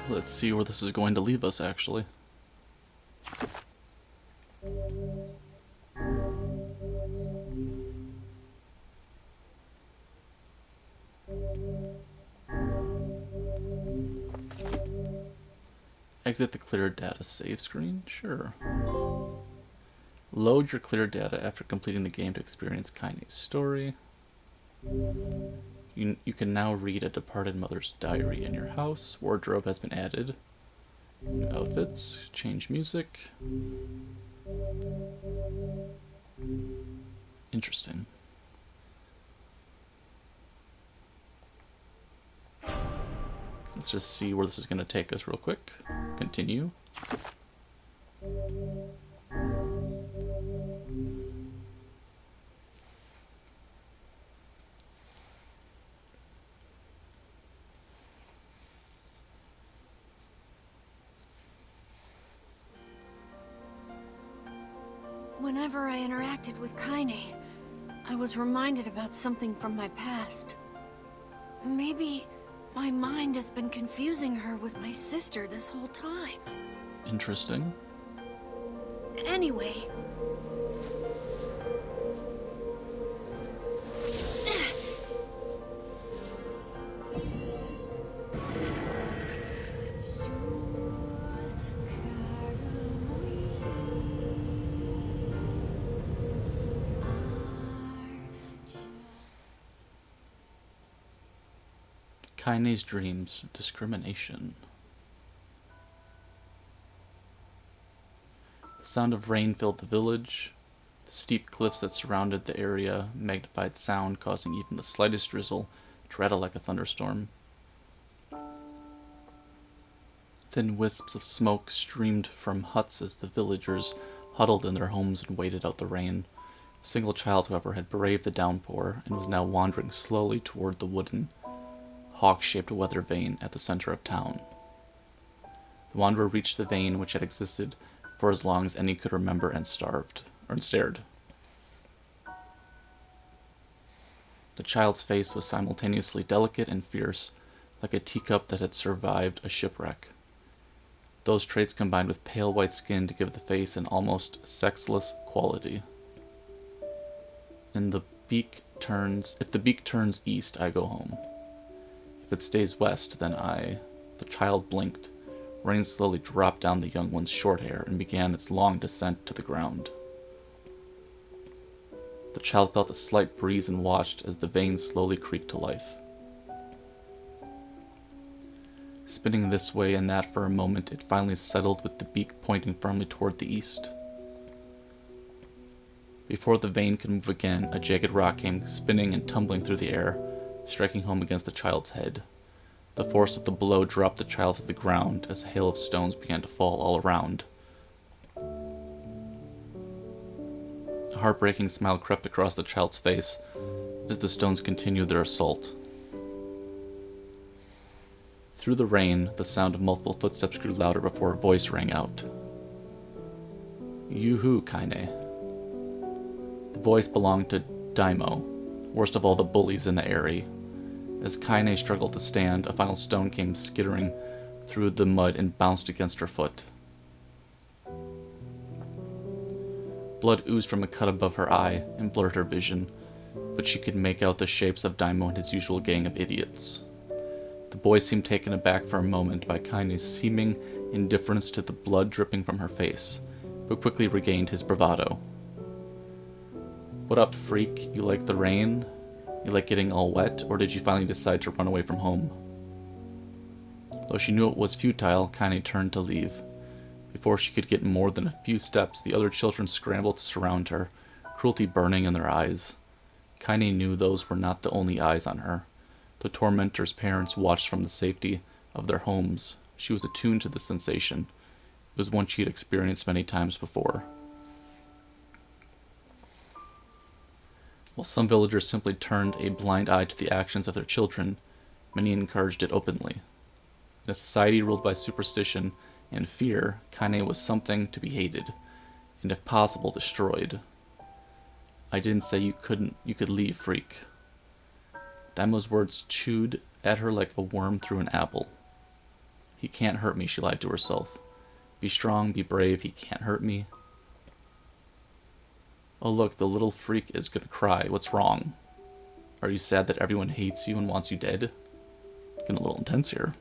Let's see where this is going to leave us, actually. Exit the clear data save screen? Sure. Load your clear data after completing the game to experience Kaine's story. You can now read a departed mother's diary in your house. Wardrobe has been added. New outfits. Change music. Interesting. Let's just see where this is going to take us real quick. Continue. Whenever I interacted with Kaine, I was reminded about something from my past. Maybe my mind has been confusing her with my sister this whole time. Interesting. Anyway... Kaine's dreams. Discrimination. The sound of rain filled the village. The steep cliffs that surrounded the area magnified sound, causing even the slightest drizzle to rattle like a thunderstorm. Thin wisps of smoke streamed from huts as the villagers huddled in their homes and waited out the rain. A single child, however, had braved the downpour and was now wandering slowly toward the wooden, hawk-shaped weather vane at the center of town. The wanderer reached the vane, which had existed for as long as any could remember, and stared. The child's face was simultaneously delicate and fierce, like a teacup that had survived a shipwreck. Those traits combined with pale white skin to give the face an almost sexless quality. If the beak turns east, I go home. If it stays west, then I... The child blinked. Rain slowly dropped down the young one's short hair and began its long descent to the ground. The child felt a slight breeze and watched as the veins slowly creaked to life. Spinning this way and that for a moment, it finally settled with the beak pointing firmly toward the east. Before the vein could move again, a jagged rock came spinning and tumbling through the air, striking home against the child's head. The force of the blow dropped the child to the ground as a hail of stones began to fall all around. A heartbreaking smile crept across the child's face as the stones continued their assault. Through the rain, the sound of multiple footsteps grew louder before a voice rang out. "You-hoo, Kaine." The voice belonged to Daimo, worst of all the bullies in the area. As Kaine struggled to stand, a final stone came skittering through the mud and bounced against her foot. Blood oozed from a cut above her eye and blurred her vision, but she could make out the shapes of Daimo and his usual gang of idiots. The boy seemed taken aback for a moment by Kaine's seeming indifference to the blood dripping from her face, but quickly regained his bravado. "What up, freak? You like the rain? You like getting all wet, or did you finally decide to run away from home?" Though she knew it was futile, Kaine turned to leave. Before she could get more than a few steps, the other children scrambled to surround her, cruelty burning in their eyes. Kaine knew those were not the only eyes on her. The tormentor's parents watched from the safety of their homes. She was attuned to the sensation. It was one she had experienced many times before. While some villagers simply turned a blind eye to the actions of their children, many encouraged it openly. In a society ruled by superstition and fear, Kaine was something to be hated, and if possible, destroyed. "I didn't say you could leave, freak." Daimo's words chewed at her like a worm through an apple. He can't hurt me, she lied to herself. Be strong, be brave, he can't hurt me. Oh look, the little freak is gonna cry. What's wrong? Are you sad that everyone hates you and wants you dead? It's getting a little intense here.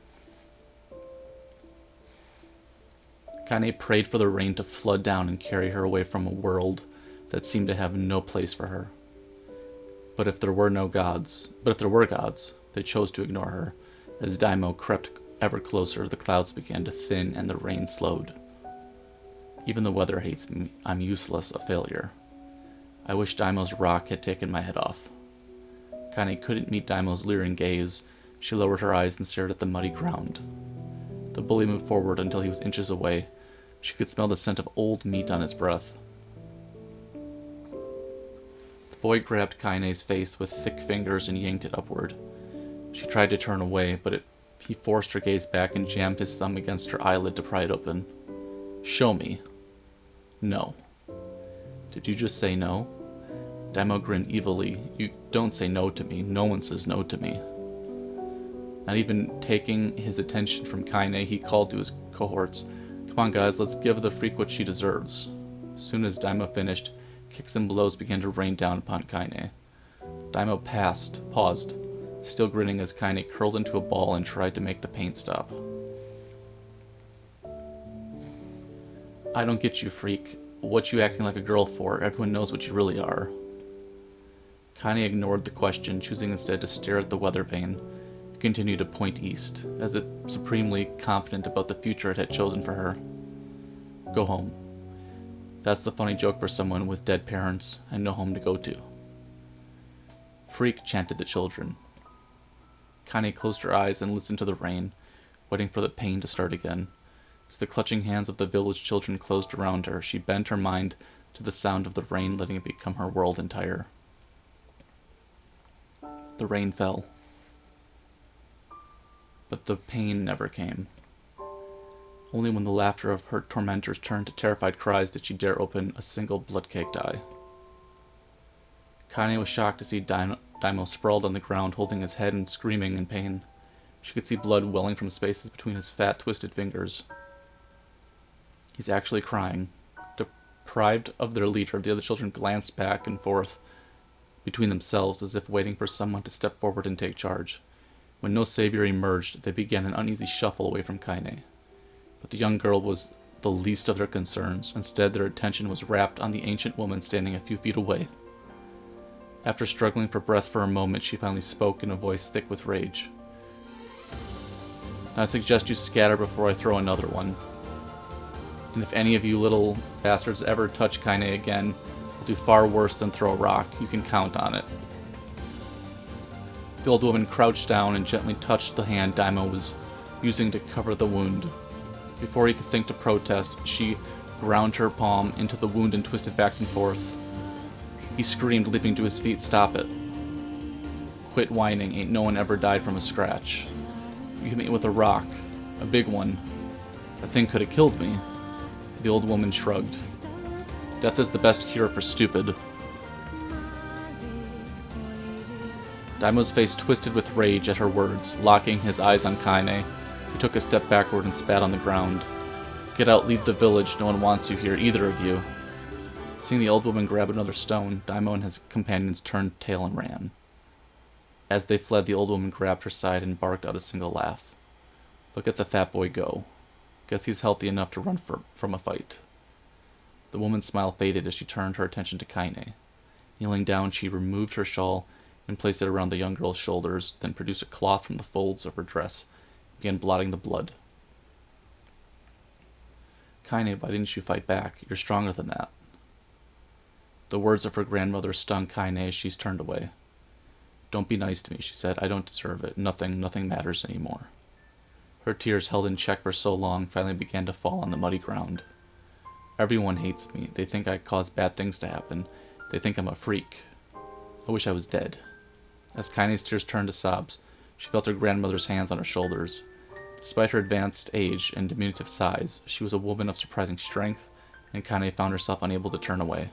Kaine prayed for the rain to flood down and carry her away from a world that seemed to have no place for her. But if there were gods, they chose to ignore her. As Daimo crept ever closer, the clouds began to thin and the rain slowed. Even the weather hates me. I'm useless, a failure. I wish Daimo's rock had taken my head off. Kaine couldn't meet Daimo's leering gaze. She lowered her eyes and stared at the muddy ground. The bully moved forward until he was inches away. She could smell the scent of old meat on his breath. The boy grabbed Kaine's face with thick fingers and yanked it upward. She tried to turn away, but he forced her gaze back and jammed his thumb against her eyelid to pry it open. Show me. No. Did you just say no? Daimo grinned evilly. You don't say no to me. No one says no to me. Not even taking his attention from Kaine, he called to his cohorts. Come on guys, let's give the freak what she deserves. As soon as Daimo finished, kicks and blows began to rain down upon Kaine. Daimo paused, still grinning as Kaine curled into a ball and tried to make the pain stop. I don't get you, freak. What you acting like a girl for? Everyone knows what you really are. Kaine ignored the question, choosing instead to stare at the weather vane. It continued to point east, as if supremely confident about the future it had chosen for her. Go home. That's the funny joke for someone with dead parents and no home to go to. Freak, chanted the children. Kaine closed her eyes and listened to the rain, waiting for the pain to start again. As the clutching hands of the village children closed around her, she bent her mind to the sound of the rain, letting it become her world entire. The rain fell. But the pain never came. Only when the laughter of her tormentors turned to terrified cries did she dare open a single blood-caked eye. Kaine was shocked to see Daimo sprawled on the ground, holding his head and screaming in pain. She could see blood welling from spaces between his fat, twisted fingers. He's actually crying. Deprived of their leader, the other children glanced back and forth between themselves as if waiting for someone to step forward and take charge. When no savior emerged, they began an uneasy shuffle away from Kaine. But the young girl was the least of their concerns. Instead, their attention was rapt on the ancient woman standing a few feet away. After struggling for breath for a moment, she finally spoke in a voice thick with rage. I suggest you scatter before I throw another one. And if any of you little bastards ever touch Kaine again, will do far worse than throw a rock. You can count on it. The old woman crouched down and gently touched the hand Daimo was using to cover the wound. Before he could think to protest, she ground her palm into the wound and twisted back and forth. He screamed, leaping to his feet. Stop it. Quit whining. Ain't no one ever died from a scratch. You hit me with a rock. A big one. That thing could have killed me. The old woman shrugged. Death is the best cure for stupid. Daimo's face twisted with rage at her words. Locking his eyes on Kaine, he took a step backward and spat on the ground. Get out, leave the village. No one wants you here, either of you. Seeing the old woman grab another stone, Daimo and his companions turned tail and ran. As they fled, the old woman grabbed her side and barked out a single laugh. Look at the fat boy go. Guess he's healthy enough to run from a fight. The woman's smile faded as she turned her attention to Kaine. Kneeling down, she removed her shawl and placed it around the young girl's shoulders, then produced a cloth from the folds of her dress and began blotting the blood. Kaine, why didn't you fight back? You're stronger than that. The words of her grandmother stung Kaine as she turned away. Don't be nice to me, she said. I don't deserve it. Nothing matters anymore. Her tears, held in check for so long, finally began to fall on the muddy ground. Everyone hates me. They think I cause bad things to happen. They think I'm a freak. I wish I was dead. As Kaine's tears turned to sobs, she felt her grandmother's hands on her shoulders. Despite her advanced age and diminutive size, she was a woman of surprising strength, and Kaine found herself unable to turn away.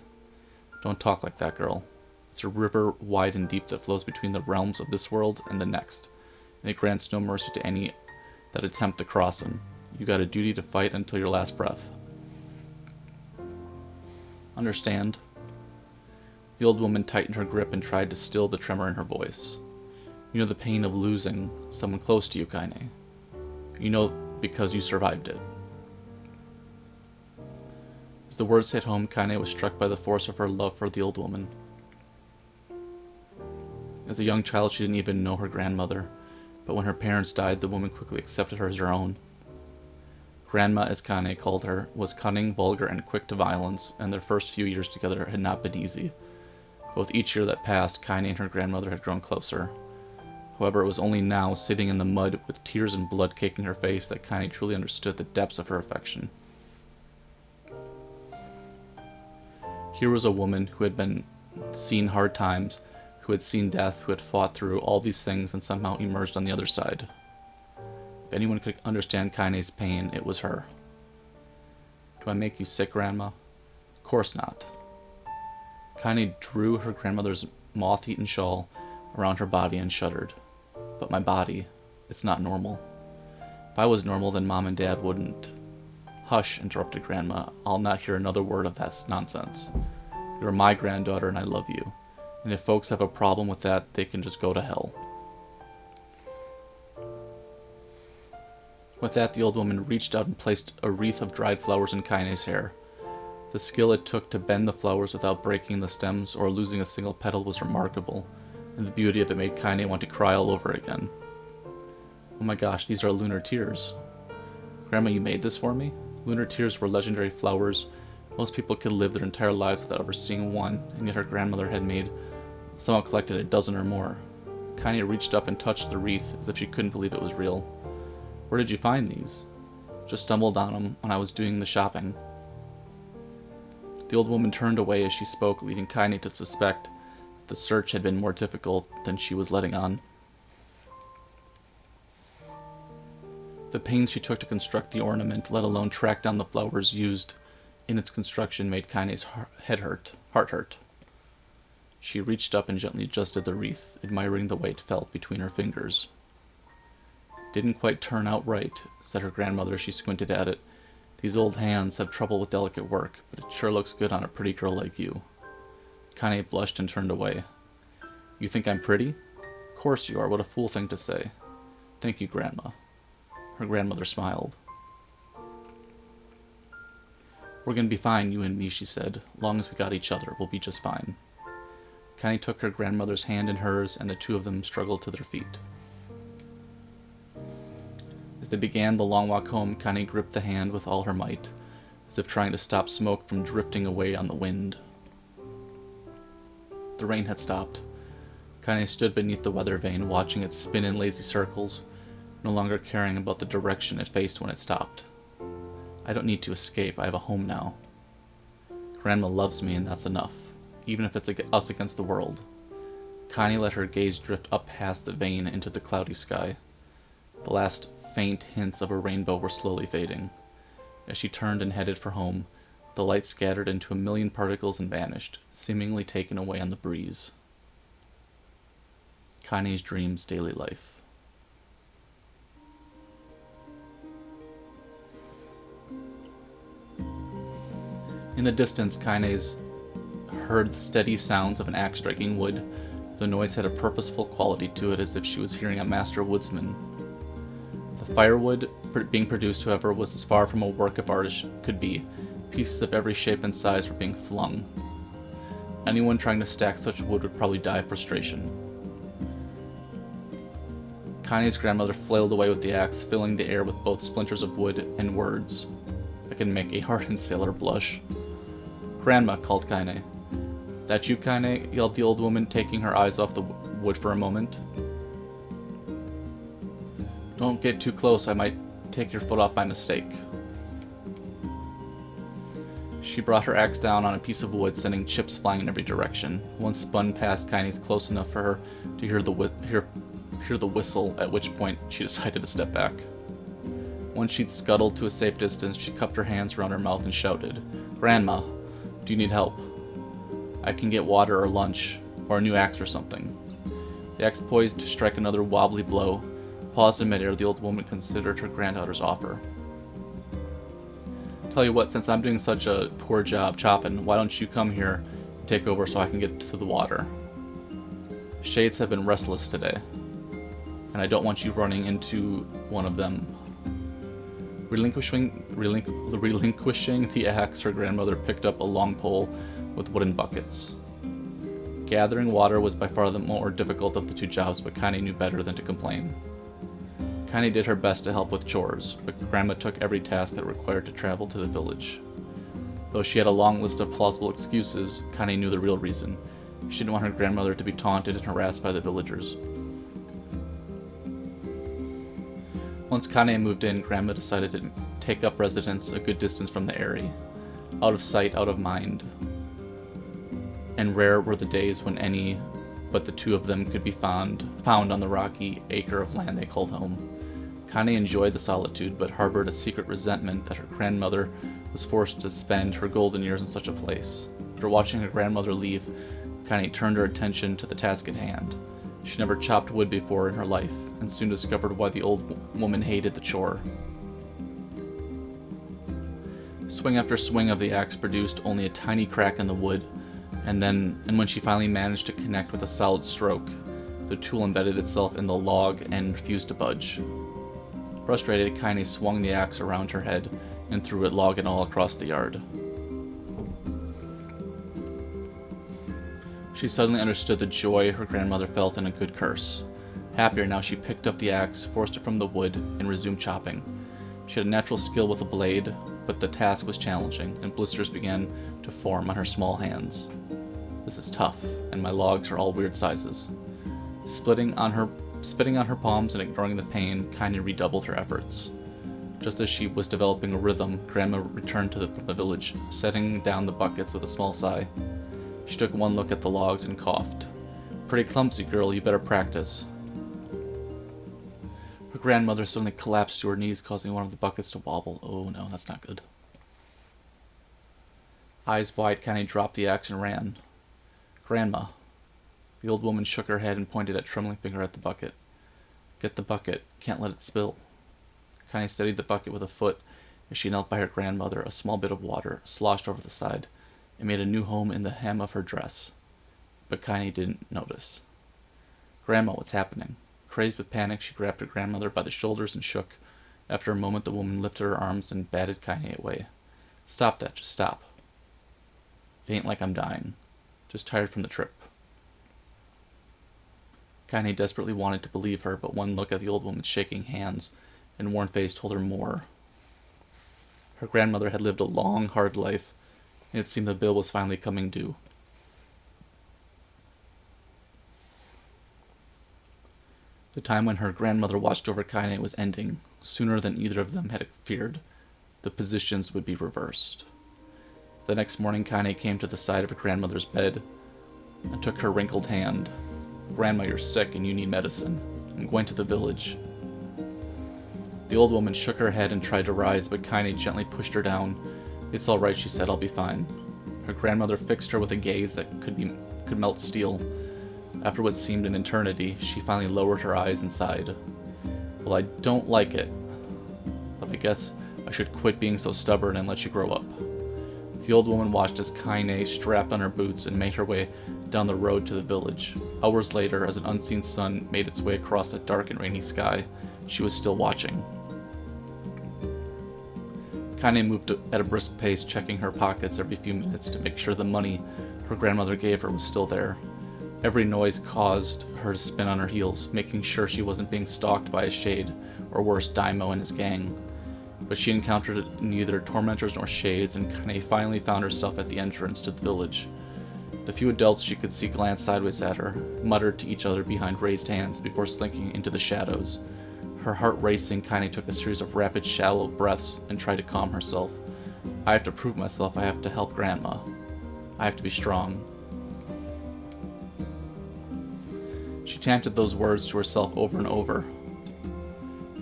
Don't talk like that, girl. It's a river wide and deep that flows between the realms of this world and the next, and it grants no mercy to any that attempt to cross him. You got a duty to fight until your last breath. Understand? The old woman tightened her grip and tried to still the tremor in her voice. You know the pain of losing someone close to you, Kaine. You know because you survived it. As the words hit home, Kaine was struck by the force of her love for the old woman. As a young child, she didn't even know her grandmother, but when her parents died, the woman quickly accepted her as her own. Grandma, as Kaine called her, was cunning, vulgar, and quick to violence, and their first few years together had not been easy. But with each year that passed, Kaine and her grandmother had grown closer. However, it was only now, sitting in the mud with tears and blood caking her face, that Kaine truly understood the depths of her affection. Here was a woman who had seen hard times, who had seen death, who had fought through all these things and somehow emerged on the other side. If anyone could understand Kaine's pain, it was her. Do I make you sick, Grandma? Of course not. Kaine drew her grandmother's moth-eaten shawl around her body and shuddered. But my body, it's not normal. If I was normal, then Mom and Dad wouldn't. Hush, interrupted Grandma. I'll not hear another word of that nonsense. You're my granddaughter and I love you. And if folks have a problem with that, they can just go to hell. With that, the old woman reached out and placed a wreath of dried flowers in Kaine's hair. The skill it took to bend the flowers without breaking the stems or losing a single petal was remarkable, and the beauty of it made Kaine want to cry all over again. Oh my gosh, these are lunar tears. Grandma, you made this for me? Lunar tears were legendary flowers. Most people could live their entire lives without ever seeing one, and yet her grandmother had somehow collected a dozen or more. Kaine reached up and touched the wreath as if she couldn't believe it was real. Where did you find these? Just stumbled on them when I was doing the shopping. The old woman turned away as she spoke, leaving Kaine to suspect that the search had been more difficult than she was letting on. The pains she took to construct the ornament, let alone track down the flowers used in its construction, made Kaine's heart hurt. She reached up and gently adjusted the wreath, admiring the way it felt between her fingers. Didn't quite turn out right, said her grandmother as she squinted at it. These old hands have trouble with delicate work, but it sure looks good on a pretty girl like you. Kaine blushed and turned away. You think I'm pretty? Of course you are. What a fool thing to say. Thank you, Grandma. Her grandmother smiled. We're gonna be fine, you and me, she said. Long as we got each other, we'll be just fine. Kaine took her grandmother's hand in hers, and the two of them struggled to their feet. As they began the long walk home, Kaine gripped the hand with all her might, as if trying to stop smoke from drifting away on the wind. The rain had stopped. Kaine stood beneath the weather vane, watching it spin in lazy circles, no longer caring about the direction it faced when it stopped. I don't need to escape. I have a home now. Grandma loves me, and that's enough, even if it's us against the world. Kaine let her gaze drift up past the vane into the cloudy sky. The last faint hints of a rainbow were slowly fading. As she turned and headed for home, the light scattered into a million particles and vanished, seemingly taken away on the breeze. Kaine's dreams, daily life. In the distance, Kaine's heard the steady sounds of an axe striking wood. The noise had a purposeful quality to it, as if she was hearing a master woodsman. The firewood being produced, however, was as far from a work of art as could be. Pieces of every shape and size were being flung. Anyone trying to stack such wood would probably die of frustration. Kaine's grandmother flailed away with the axe, filling the air with both splinters of wood and words that can make a hardened sailor blush. Grandma, called Kaine. That you, Kaine? Yelled the old woman, taking her eyes off the wood for a moment. Don't get too close, I might take your foot off by mistake. She brought her axe down on a piece of wood, sending chips flying in every direction. One spun past Kaine's close enough for her to hear the whistle, at which point she decided to step back. Once she'd scuttled to a safe distance, she cupped her hands around her mouth and shouted, Grandma, do you need help? I can get water or lunch, or a new axe or something. The axe poised to strike another wobbly blow. Paused in midair, the old woman considered her granddaughter's offer. Tell you what, since I'm doing such a poor job chopping, why don't you come here and take over so I can get to the water? Shades have been restless today, and I don't want you running into one of them. Relinquishing the axe, her grandmother picked up a long pole with wooden buckets. Gathering water was by far the more difficult of the two jobs, but Kaine knew better than to complain. Kaine did her best to help with chores, but Grandma took every task that required to travel to the village. Though she had a long list of plausible excuses, Kaine knew the real reason. She didn't want her grandmother to be taunted and harassed by the villagers. Once Kaine moved in, Grandma decided to take up residence a good distance from the area. Out of sight, out of mind. And rare were the days when any but the two of them could be found on the rocky acre of land they called home. Kaine enjoyed the solitude, but harbored a secret resentment that her grandmother was forced to spend her golden years in such a place. After watching her grandmother leave, Kaine turned her attention to the task at hand. She never chopped wood before in her life, and soon discovered why the old woman hated the chore. Swing after swing of the axe produced only a tiny crack in the wood, and when she finally managed to connect with a solid stroke, the tool embedded itself in the log and refused to budge. Frustrated, Kaine swung the axe around her head and threw it log and all across the yard. She suddenly understood the joy her grandmother felt in a good curse. Happier now, she picked up the axe, forced it from the wood, and resumed chopping. She had a natural skill with a blade, but the task was challenging, and blisters began to form on her small hands. This is tough, and my logs are all weird sizes. Spitting on her palms and ignoring the pain, Kaine redoubled her efforts. Just as she was developing a rhythm, Grandma returned from the village, setting down the buckets with a small sigh. She took one look at the logs and coughed. "Pretty clumsy, girl, you better practice." Her grandmother suddenly collapsed to her knees, causing one of the buckets to wobble. Oh no, that's not good. Eyes wide, Kaine dropped the axe and ran. "Grandma." The old woman shook her head and pointed a trembling finger at the bucket. "Get the bucket. Can't let it spill." Kaine steadied the bucket with a foot as she knelt by her grandmother. A small bit of water sloshed over the side and made a new home in the hem of her dress. But Kaine didn't notice. "Grandma, what's happening?" Crazed with panic, she grabbed her grandmother by the shoulders and shook. After a moment, the woman lifted her arms and batted Kaine away. "Stop that. Just stop. It ain't like I'm dying. Just tired from the trip." Kaine desperately wanted to believe her, but one look at the old woman's shaking hands and worn face told her more. Her grandmother had lived a long, hard life, and it seemed the bill was finally coming due. The time when her grandmother watched over Kaine was ending, sooner than either of them had feared. The positions would be reversed. The next morning, Kaine came to the side of her grandmother's bed and took her wrinkled hand. "Grandma, you're sick and you need medicine. I'm going to the village." The old woman shook her head and tried to rise, but Kaine gently pushed her down. "It's all right," she said. "I'll be fine." Her grandmother fixed her with a gaze that could melt steel. After what seemed an eternity, she finally lowered her eyes and sighed. "Well, I don't like it, but I guess I should quit being so stubborn and let you grow up." The old woman watched as Kaine strapped on her boots and made her way down the road to the village. Hours later, as an unseen sun made its way across a dark and rainy sky, she was still watching. Kaine moved at a brisk pace, checking her pockets every few minutes to make sure the money her grandmother gave her was still there. Every noise caused her to spin on her heels, making sure she wasn't being stalked by a shade, or worse, Daimo and his gang. But she encountered neither tormentors nor shades, and Kaine finally found herself at the entrance to the village. The few adults she could see glanced sideways at her, muttered to each other behind raised hands before slinking into the shadows. Her heart racing, Kaine took a series of rapid, shallow breaths and tried to calm herself. "I have to prove myself. I have to help Grandma. I have to be strong." She chanted those words to herself over and over.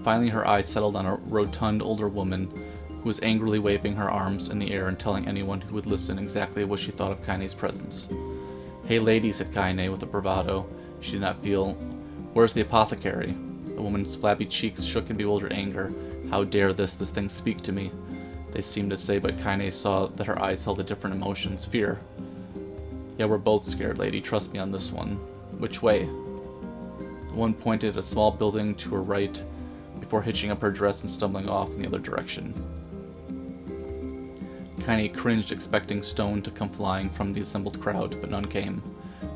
Finally, her eyes settled on a rotund older woman who was angrily waving her arms in the air and telling anyone who would listen exactly what she thought of Kaine's presence. "Hey lady," said Kaine with a bravado she did not feel. "Where's the apothecary?" The woman's flabby cheeks shook in bewildered anger. How dare this thing speak to me? They seemed to say, but Kaine saw that her eyes held a different emotions. Fear. Yeah, we're both scared, lady. Trust me on this one. Which way? The one pointed at a small building to her right before hitching up her dress and stumbling off in the other direction. Kaine cringed, expecting stone to come flying from the assembled crowd, but none came.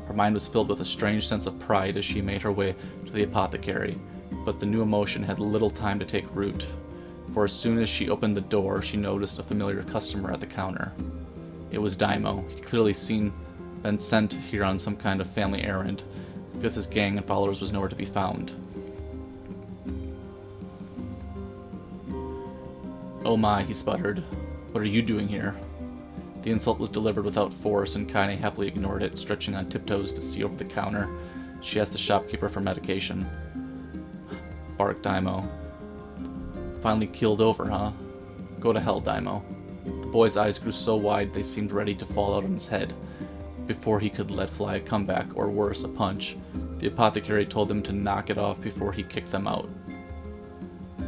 Her mind was filled with a strange sense of pride as she made her way to the apothecary, but the new emotion had little time to take root, for as soon as she opened the door, she noticed a familiar customer at the counter. It was Daimo. He'd clearly been sent here on some kind of family errand, because his gang and followers was nowhere to be found. Oh my, he sputtered. What are you doing here? The insult was delivered without force, and Kaine happily ignored it, stretching on tiptoes to see over the counter. She asked the shopkeeper for medication. Barked Daimo. Finally keeled over, huh? Go to hell, Daimo. The boy's eyes grew so wide they seemed ready to fall out on his head. Before he could let fly a comeback, or worse, a punch, the apothecary told them to knock it off before he kicked them out.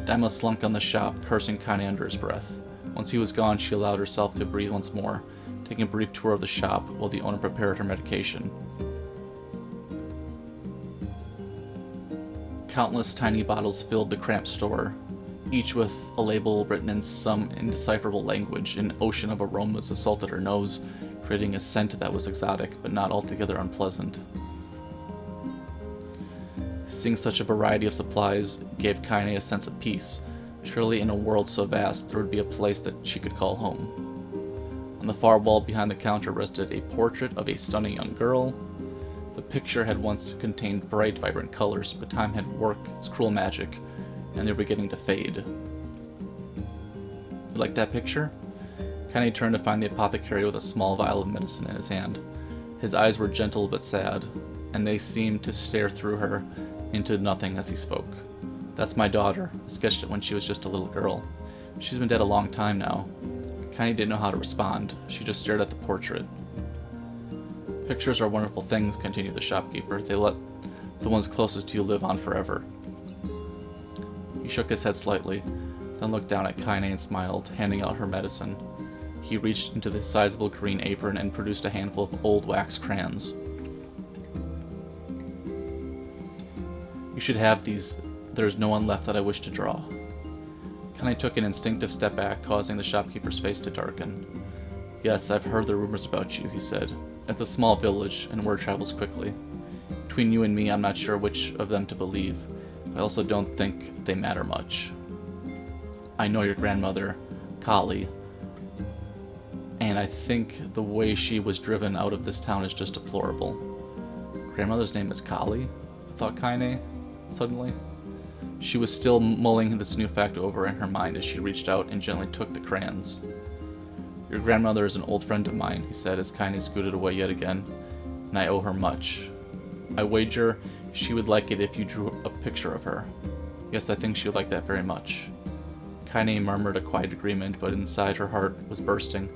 Daimo slunk on the shop, cursing Kaine under his breath. Once he was gone, she allowed herself to breathe once more, taking a brief tour of the shop while the owner prepared her medication. Countless tiny bottles filled the cramped store, each with a label written in some indecipherable language. An ocean of aromas assaulted her nose, creating a scent that was exotic, but not altogether unpleasant. Seeing such a variety of supplies gave Kaine a sense of peace. Surely in a world so vast, there would be a place that she could call home. On the far wall behind the counter rested a portrait of a stunning young girl. The picture had once contained bright, vibrant colors, but time had worked its cruel magic, and they were beginning to fade. You like that picture? Kaine turned to find the apothecary with a small vial of medicine in his hand. His eyes were gentle but sad, and they seemed to stare through her into nothing as he spoke. That's my daughter. I sketched it when she was just a little girl. She's been dead a long time now. Kaine didn't know how to respond. She just stared at the portrait. Pictures are wonderful things, continued the shopkeeper. They let the ones closest to you live on forever. He shook his head slightly, then looked down at Kaine and smiled, handing out her medicine. He reached into the sizable green apron and produced a handful of old wax crayons. You should have these. There's no one left that I wish to draw. Kaine took an instinctive step back, causing the shopkeeper's face to darken. Yes, I've heard the rumors about you, he said. It's a small village, and word travels quickly. Between you and me, I'm not sure which of them to believe, but I also don't think they matter much. I know your grandmother, Kali, and I think the way she was driven out of this town is just deplorable. Grandmother's name is Kali? Thought Kaine, suddenly. She was still mulling this new fact over in her mind as she reached out and gently took the crayons. Your grandmother is an old friend of mine, he said as Kaine scooted away yet again, and I owe her much. I wager she would like it if you drew a picture of her. Yes, I think she would like that very much. Kaine murmured a quiet agreement, but inside her heart was bursting.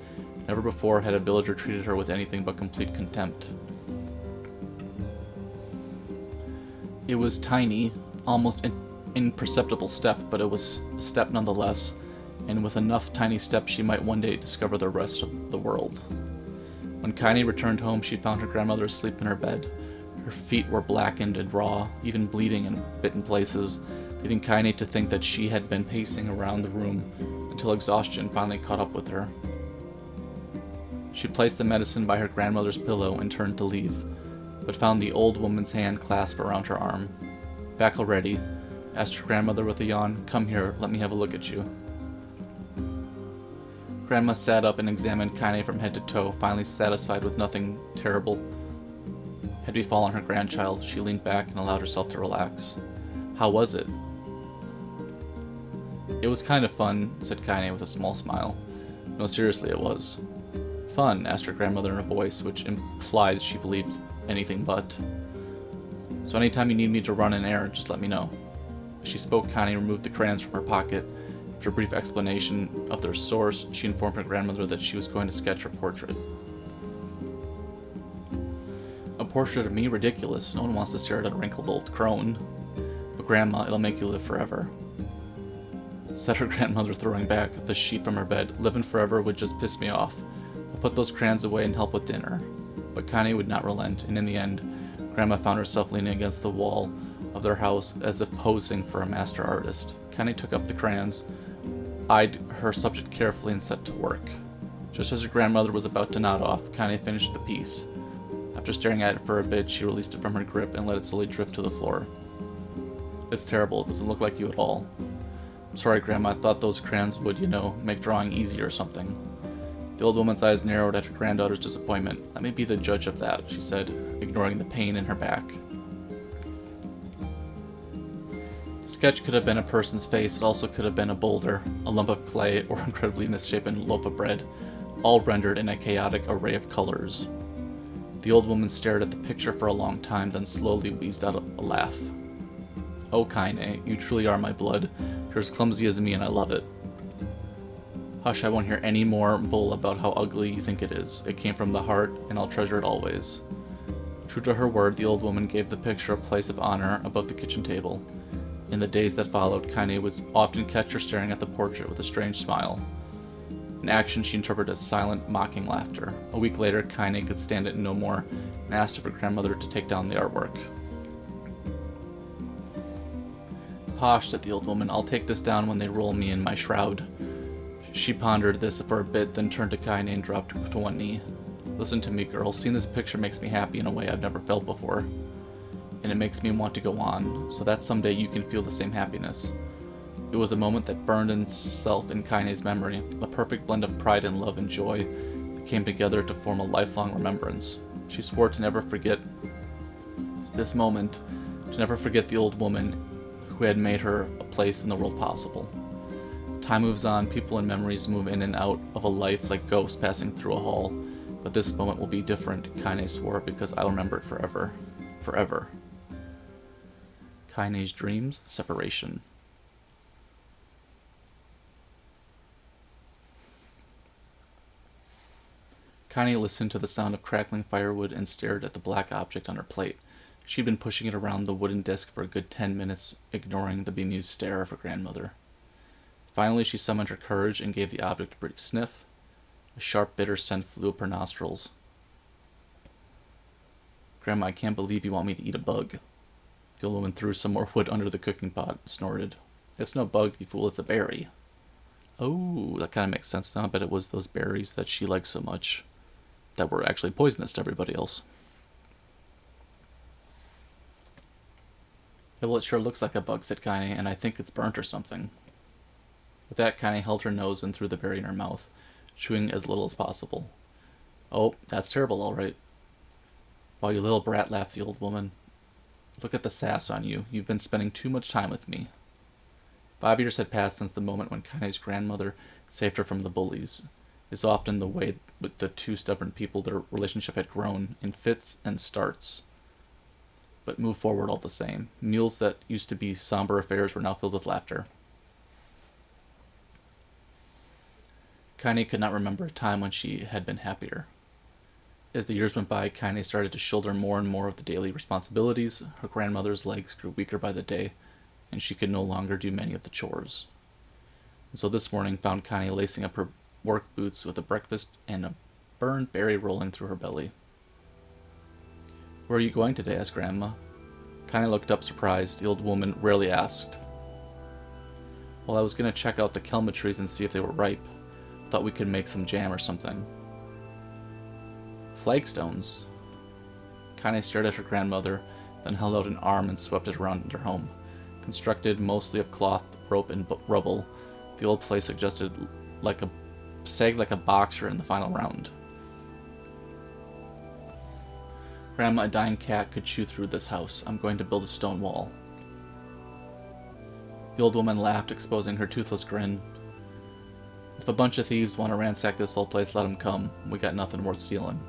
Never before had a villager treated her with anything but complete contempt. It was tiny, almost imperceptible step, but it was a step nonetheless, and with enough tiny steps she might one day discover the rest of the world. When Kaine returned home, she found her grandmother asleep in her bed. Her feet were blackened and raw, even bleeding in bitten places, leading Kaine to think that she had been pacing around the room until exhaustion finally caught up with her. She placed the medicine by her grandmother's pillow and turned to leave, but found the old woman's hand clasped around her arm. Back already? Asked her grandmother with a yawn. Come here, let me have a look at you. Grandma sat up and examined Kaine from head to toe, finally satisfied with nothing terrible had befallen her grandchild. She leaned back and allowed herself to relax. How was it? It was kind of fun, said Kaine with a small smile. No, seriously, it was. Fun? Asked her grandmother in a voice which implied she believed anything but. So anytime you need me to run an errand, just let me know. As she spoke, Kaine removed the crayons from her pocket. After a brief explanation of their source, she informed her grandmother that she was going to sketch her portrait. A portrait of me? Ridiculous. No one wants to stare at a wrinkled old crone. But Grandma, it'll make you live forever," said her grandmother, throwing back the sheet from her bed. "Living forever would just piss me off. I'll put those crayons away and help with dinner." But Kaine would not relent, and in the end, Grandma found herself leaning against the wall of their house as if posing for a master artist. Kaine took up the crayons, eyed her subject carefully, and set to work. Just as her grandmother was about to nod off, Kaine finished the piece. After staring at it for a bit, she released it from her grip and let it slowly drift to the floor. "It's terrible. It doesn't look like you at all." "I'm sorry, Grandma. I thought those crayons would, make drawing easier or something." The old woman's eyes narrowed at her granddaughter's disappointment. "Let me be the judge of that," she said, ignoring the pain in her back. The sketch could have been a person's face. It also could have been a boulder, a lump of clay, or an incredibly misshapen loaf of bread, all rendered in a chaotic array of colors. The old woman stared at the picture for a long time, then slowly wheezed out a laugh. "Oh, Kaine, you truly are my blood. You're as clumsy as me, and I love it." "Hush, I won't hear any more bull about how ugly you think it is. It came from the heart, and I'll treasure it always." True to her word, the old woman gave the picture a place of honor above the kitchen table. In the days that followed, Kaine would often catch her staring at the portrait with a strange smile, an action she interpreted as silent, mocking laughter. A week later, Kaine could stand it no more and asked of her grandmother to take down the artwork. "Posh," said the old woman. "I'll take this down when they roll me in my shroud." She pondered this for a bit, then turned to Kaine and dropped to one knee. "Listen to me, girl. Seeing this picture makes me happy in a way I've never felt before. And it makes me want to go on, so that someday you can feel the same happiness." It was a moment that burned itself in Kaine's memory, a perfect blend of pride and love and joy that came together to form a lifelong remembrance. She swore to never forget this moment, to never forget the old woman who had made her a place in the world possible. Time moves on, people and memories move in and out of a life like ghosts passing through a hall, but this moment will be different, Kaine swore, because I'll remember it forever. Forever. Kaine's dreams, separation. Kaine listened to the sound of crackling firewood and stared at the black object on her plate. She'd been pushing it around the wooden disc for a good 10 minutes, ignoring the bemused stare of her grandmother. Finally, she summoned her courage and gave the object a brief sniff. A sharp, bitter scent flew up her nostrils. "Grandma, I can't believe you want me to eat a bug." The old woman threw some more wood under the cooking pot and snorted. "It's no bug, you fool, it's a berry." "Oh, that kind of makes sense now. I bet it was those berries that she liked so much that were actually poisonous to everybody else." "Yeah, well, it sure looks like a bug," said Kaine, "and I think it's burnt or something." With that, Kaine held her nose and threw the berry in her mouth, chewing as little as possible. "Oh, that's terrible, all right." "Why, you little brat," laughed the old woman. "Look at the sass on you. You've been spending too much time with me." 5 years had passed since the moment when Kaine's grandmother saved her from the bullies. It's often the way with the two stubborn people. Their relationship had grown in fits and starts, but moved forward all the same. Meals that used to be somber affairs were now filled with laughter. Kaine could not remember a time when she had been happier. As the years went by, Kaine started to shoulder more and more of the daily responsibilities. Her grandmother's legs grew weaker by the day, and she could no longer do many of the chores. And so this morning found Kaine lacing up her work boots with a breakfast and a burned berry rolling through her belly. "Where are you going today?" asked Grandma. Kaine looked up surprised. The old woman rarely asked. "Well, I was going to check out the kelma trees and see if they were ripe. Thought we could make some jam or something." "Flagstones?" Kaine stared at her grandmother, then held out an arm and swept it around their home. Constructed mostly of cloth, rope, and rubble, the old place sagged like a boxer in the final round. "Grandma, a dying cat could chew through this house. I'm going to build a stone wall." The old woman laughed, exposing her toothless grin. "If a bunch of thieves want to ransack this old place, let them come. We got nothing worth stealing."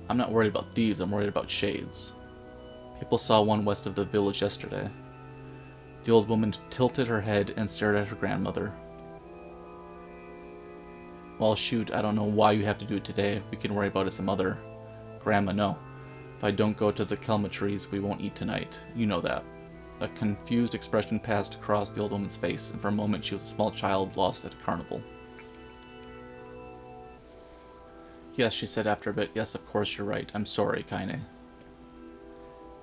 "I'm not worried about thieves, I'm worried about shades. People saw one west of the village yesterday." The old woman tilted her head and stared at her grandmother. "Well, shoot, I don't know why you have to do it today. We can worry about it some other." "Grandma, no. If I don't go to the kelma trees, we won't eat tonight. You know that." A confused expression passed across the old woman's face, and for a moment she was a small child lost at a carnival. Yes, she said after a bit. Yes, of course you're right. I'm sorry, Kaine.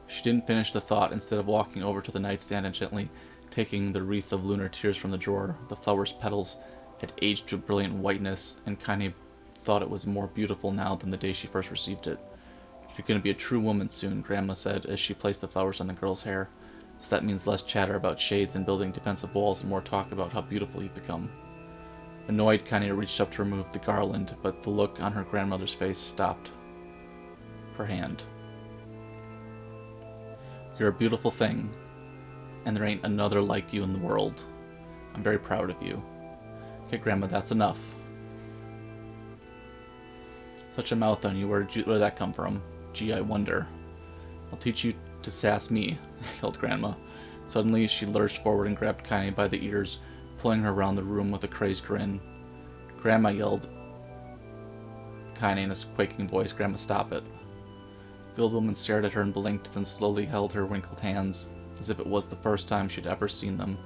She didn't finish the thought. Instead of walking over to the nightstand and gently taking the wreath of lunar tears from the drawer, the flower's petals had aged to brilliant whiteness, and Kaine thought it was more beautiful now than the day she first received it. You're going to be a true woman soon, Grandma said as she placed the flowers on the girl's hair. So that means less chatter about shades and building defensive walls and more talk about how beautiful you've become. Annoyed, Kaine reached up to remove the garland, but the look on her grandmother's face stopped her hand. You're a beautiful thing, and there ain't another like you in the world. I'm very proud of you. Okay, Grandma, that's enough. Such a mouth on you. Where'd that come from? Gee, I wonder. I'll teach you to sass me, yelled Grandma. Suddenly, she lurched forward and grabbed Kaine by the ears, pulling her around the room with a crazed grin. Grandma, yelled Kaine in a quaking voice. Grandma, stop it. The old woman stared at her and blinked, then slowly held her wrinkled hands, as if it was the first time she'd ever seen them.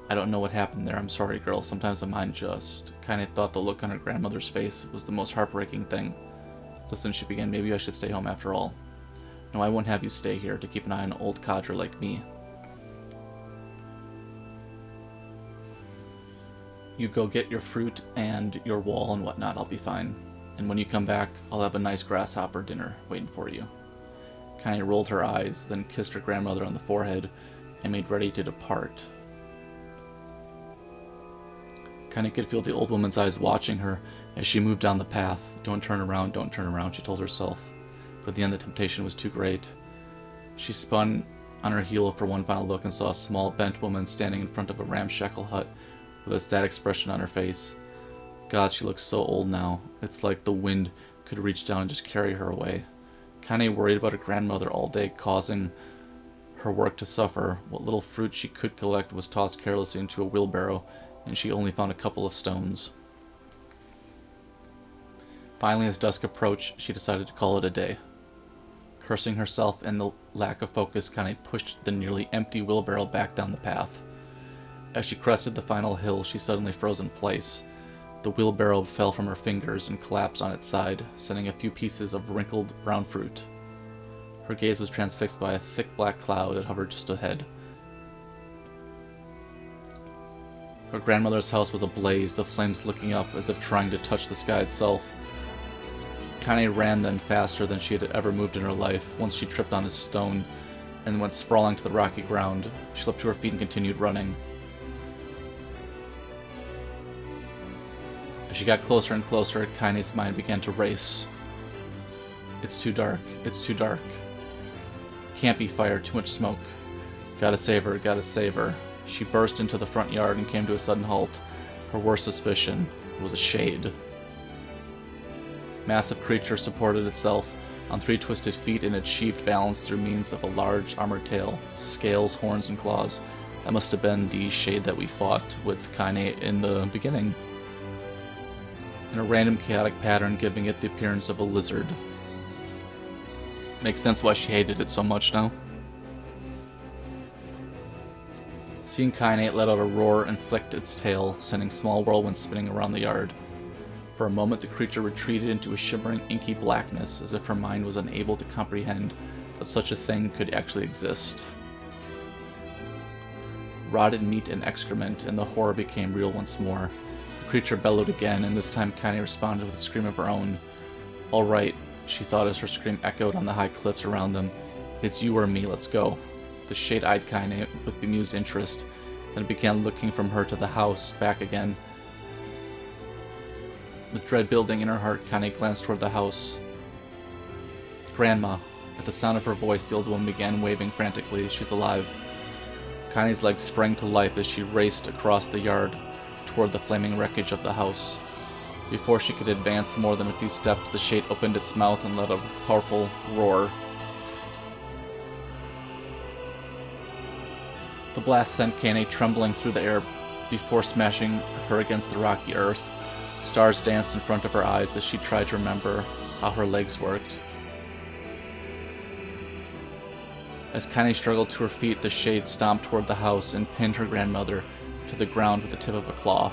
I don't know what happened there. I'm sorry, girl. Sometimes my mind just... Kaine thought the look on her grandmother's face was the most heartbreaking thing. Listen, she began, maybe I should stay home after all. No, I won't have you stay here to keep an eye on an old codger like me. You go get your fruit and your wall and whatnot. I'll be fine. And when you come back, I'll have a nice grasshopper dinner waiting for you. Kaine rolled her eyes, then kissed her grandmother on the forehead and made ready to depart. Kaine could feel the old woman's eyes watching her as she moved down the path. Don't turn around, she told herself. But at the end, the temptation was too great. She spun on her heel for one final look and saw a small, bent woman standing in front of a ramshackle hut with a sad expression on her face. God, she looks so old now. It's like the wind could reach down and just carry her away. Kaine worried about her grandmother all day, causing her work to suffer. What little fruit she could collect was tossed carelessly into a wheelbarrow, and she only found a couple of stones. Finally, as dusk approached, she decided to call it a day. Cursing herself and the lack of focus, Kaine pushed the nearly empty wheelbarrow back down the path. As she crested the final hill, she suddenly froze in place. The wheelbarrow fell from her fingers and collapsed on its side, sending a few pieces of wrinkled brown fruit. Her gaze was transfixed by a thick black cloud that hovered just ahead. Her grandmother's house was ablaze, the flames licking up as if trying to touch the sky itself. Kaine ran then faster than she had ever moved in her life. Once she tripped on a stone and went sprawling to the rocky ground. She leapt to her feet and continued running. As she got closer and closer, Kaine's mind began to race. It's too dark. It's too dark. Can't be fire, too much smoke. Gotta save her, gotta save her. She burst into the front yard and came to a sudden halt. Her worst suspicion was a shade. Massive creature supported itself on 3 twisted feet and achieved balance through means of a large armored tail, scales, horns, and claws. That must have been the shade that we fought with Kaine in the beginning. In a random chaotic pattern, giving it the appearance of a lizard. Makes sense why she hated it so much now. Seeing Kaine, it let out a roar and flicked its tail, sending small whirlwinds spinning around the yard. For a moment, the creature retreated into a shimmering, inky blackness, as if her mind was unable to comprehend that such a thing could actually exist. Rotted meat and excrement, and the horror became real once more. The creature bellowed again, and this time Kaine responded with a scream of her own. All right, she thought as her scream echoed on the high cliffs around them. It's you or me, let's go. The shade eyed Kaine with bemused interest, then began looking from her to the house, back again. With dread building in her heart, Kaine glanced toward the house. Grandma. At the sound of her voice, the old woman began waving frantically. She's alive. Kaine's legs sprang to life as she raced across the yard toward the flaming wreckage of the house. Before she could advance more than a few steps, the shade opened its mouth and let out a powerful roar. The blast sent Kaine trembling through the air before smashing her against the rocky earth. Stars danced in front of her eyes as she tried to remember how her legs worked. As Kaine struggled to her feet, the Shade stomped toward the house and pinned her grandmother to the ground with the tip of a claw.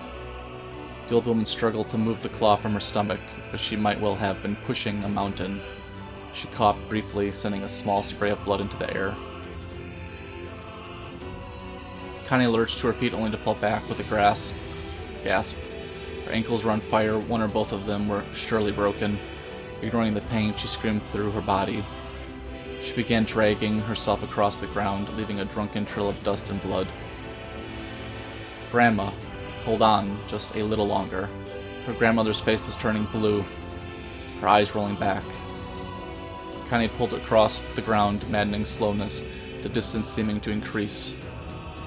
The old woman struggled to move the claw from her stomach, but she might well have been pushing a mountain. She coughed briefly, sending a small spray of blood into the air. Kaine lurched to her feet only to fall back with a gasp. Her ankles were on fire, one or both of them were surely broken. Ignoring the pain, she screamed through her body. She began dragging herself across the ground, leaving a drunken trail of dust and blood. Grandma, hold on just a little longer. Her grandmother's face was turning blue, her eyes rolling back. Kaine pulled across the ground, maddening slowness, the distance seeming to increase.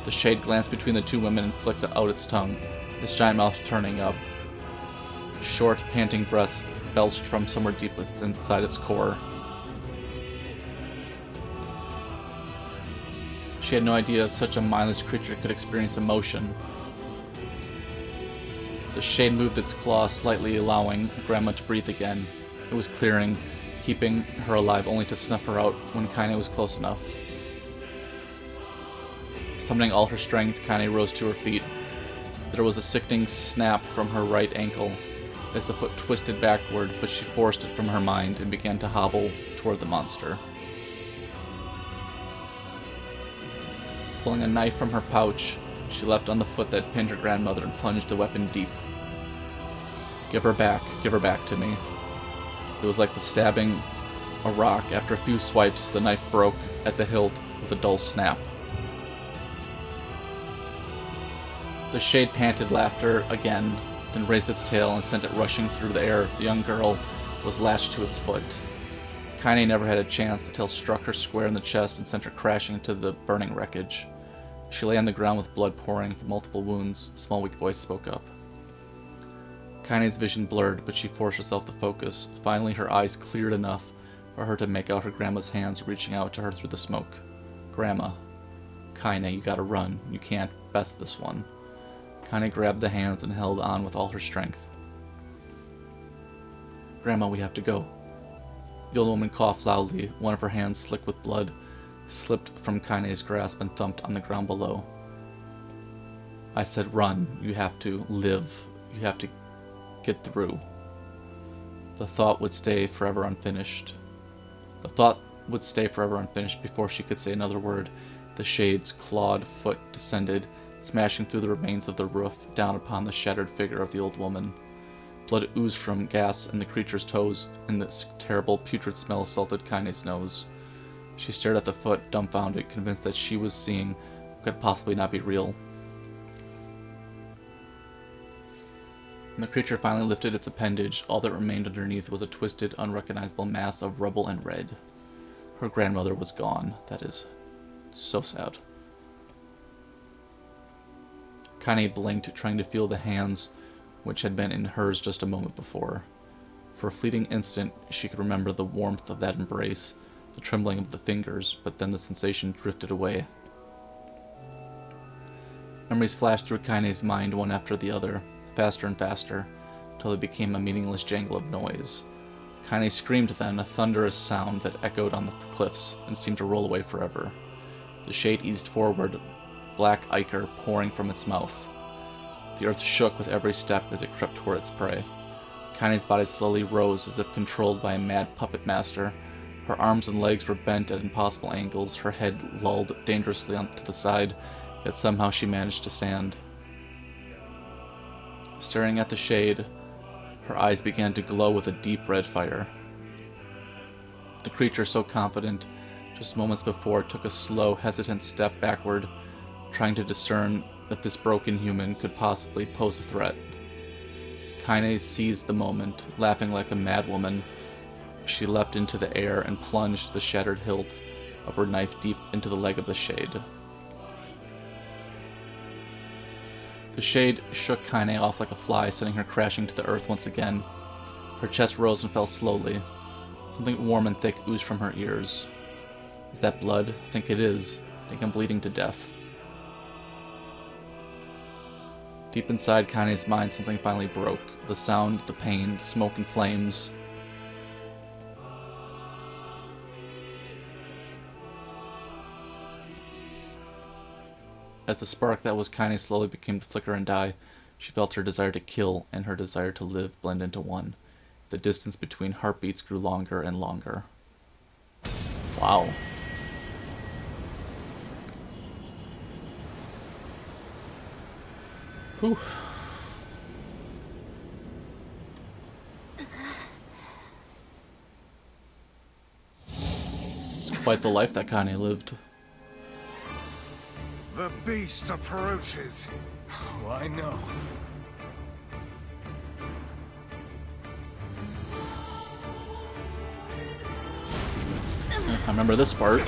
The Shade glanced between the two women and flicked out its tongue, its giant mouth turning up. Short, panting breaths belched from somewhere deep inside its core. She had no idea such a mindless creature could experience emotion. The Shade moved its claw slightly, allowing Grandma to breathe again. It was clearing, keeping her alive only to snuff her out when Kaine was close enough. Summoning all her strength, Kaine rose to her feet. There was a sickening snap from her right ankle as the foot twisted backward, but she forced it from her mind and began to hobble toward the monster. Pulling a knife from her pouch, she leapt on the foot that pinned her grandmother and plunged the weapon deep. Give her back to me. It was like the stabbing a rock. After a few swipes, the knife broke at the hilt with a dull snap. The Shade panted laughter again, then raised its tail and sent it rushing through the air. The young girl was lashed to its foot. Kaine never had a chance. The tail struck her square in the chest and sent her crashing into the burning wreckage. She lay on the ground with blood pouring from multiple wounds. A small, weak voice spoke up. Kaine's vision blurred, but she forced herself to focus. Finally, her eyes cleared enough for her to make out her grandma's hands reaching out to her through the smoke. Grandma. Kaine, you gotta run. You can't best this one. Kaine grabbed the hands and held on with all her strength. Grandma, we have to go. The old woman coughed loudly. One of her hands, slick with blood, slipped from Kaine's grasp and thumped on the ground below. I said run. You have to live. You have to get through. The thought would stay forever unfinished. Before she could say another word. The Shade's clawed foot descended, smashing through the remains of the roof down upon the shattered figure of the old woman. Blood oozed from gasps and the creature's toes, and this terrible putrid smell assaulted Kaine's nose. She stared at the foot, dumbfounded, convinced that she was seeing what could possibly not be real. When the creature finally lifted its appendage, all that remained underneath was a twisted, unrecognizable mass of rubble and red. Her grandmother was gone. That is so sad. Kaine blinked, trying to feel the hands which had been in hers just a moment before. For a fleeting instant, she could remember the warmth of that embrace, the trembling of the fingers, but then the sensation drifted away. Memories flashed through Kaine's mind one after the other, faster and faster, till it became a meaningless jangle of noise. Kaine screamed then, a thunderous sound that echoed on the cliffs and seemed to roll away forever. The Shade eased forward, black ichor pouring from its mouth. The earth shook with every step as it crept toward its prey. Kaine's body slowly rose as if controlled by a mad puppet master. Her arms and legs were bent at impossible angles, her head lulled dangerously to the side, yet somehow she managed to stand. Staring at the Shade, her eyes began to glow with a deep red fire. The creature, so confident just moments before, took a slow, hesitant step backward, trying to discern that this broken human could possibly pose a threat. Kaine seized the moment. Laughing like a madwoman, she leapt into the air and plunged the shattered hilt of her knife deep into the leg of the Shade. The Shade shook Kaine off like a fly, sending her crashing to the earth once again. Her chest rose and fell slowly. Something warm and thick oozed from her ears. Is that blood? I think it is. I think I'm bleeding to death. Deep inside Kaine's mind, something finally broke. The sound, the pain, the smoke and flames. As the spark that was Kaine slowly became to flicker and die, she felt her desire to kill and her desire to live blend into one. The distance between heartbeats grew longer and longer. Wow. Whew. It's quite the life that Kaine lived. The beast approaches. Oh, I know. I remember this part.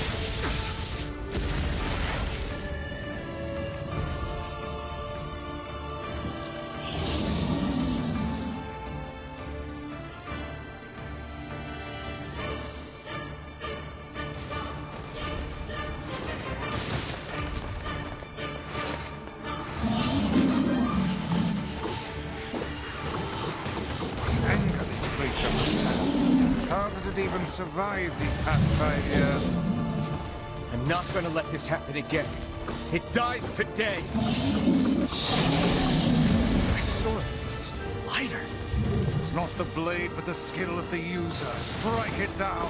What anger this creature must have. How did it even survive these past 5 years? I'm not gonna let this happen again. It dies today. My sword feels lighter. It's not the blade, but the skill of the user. Strike it down.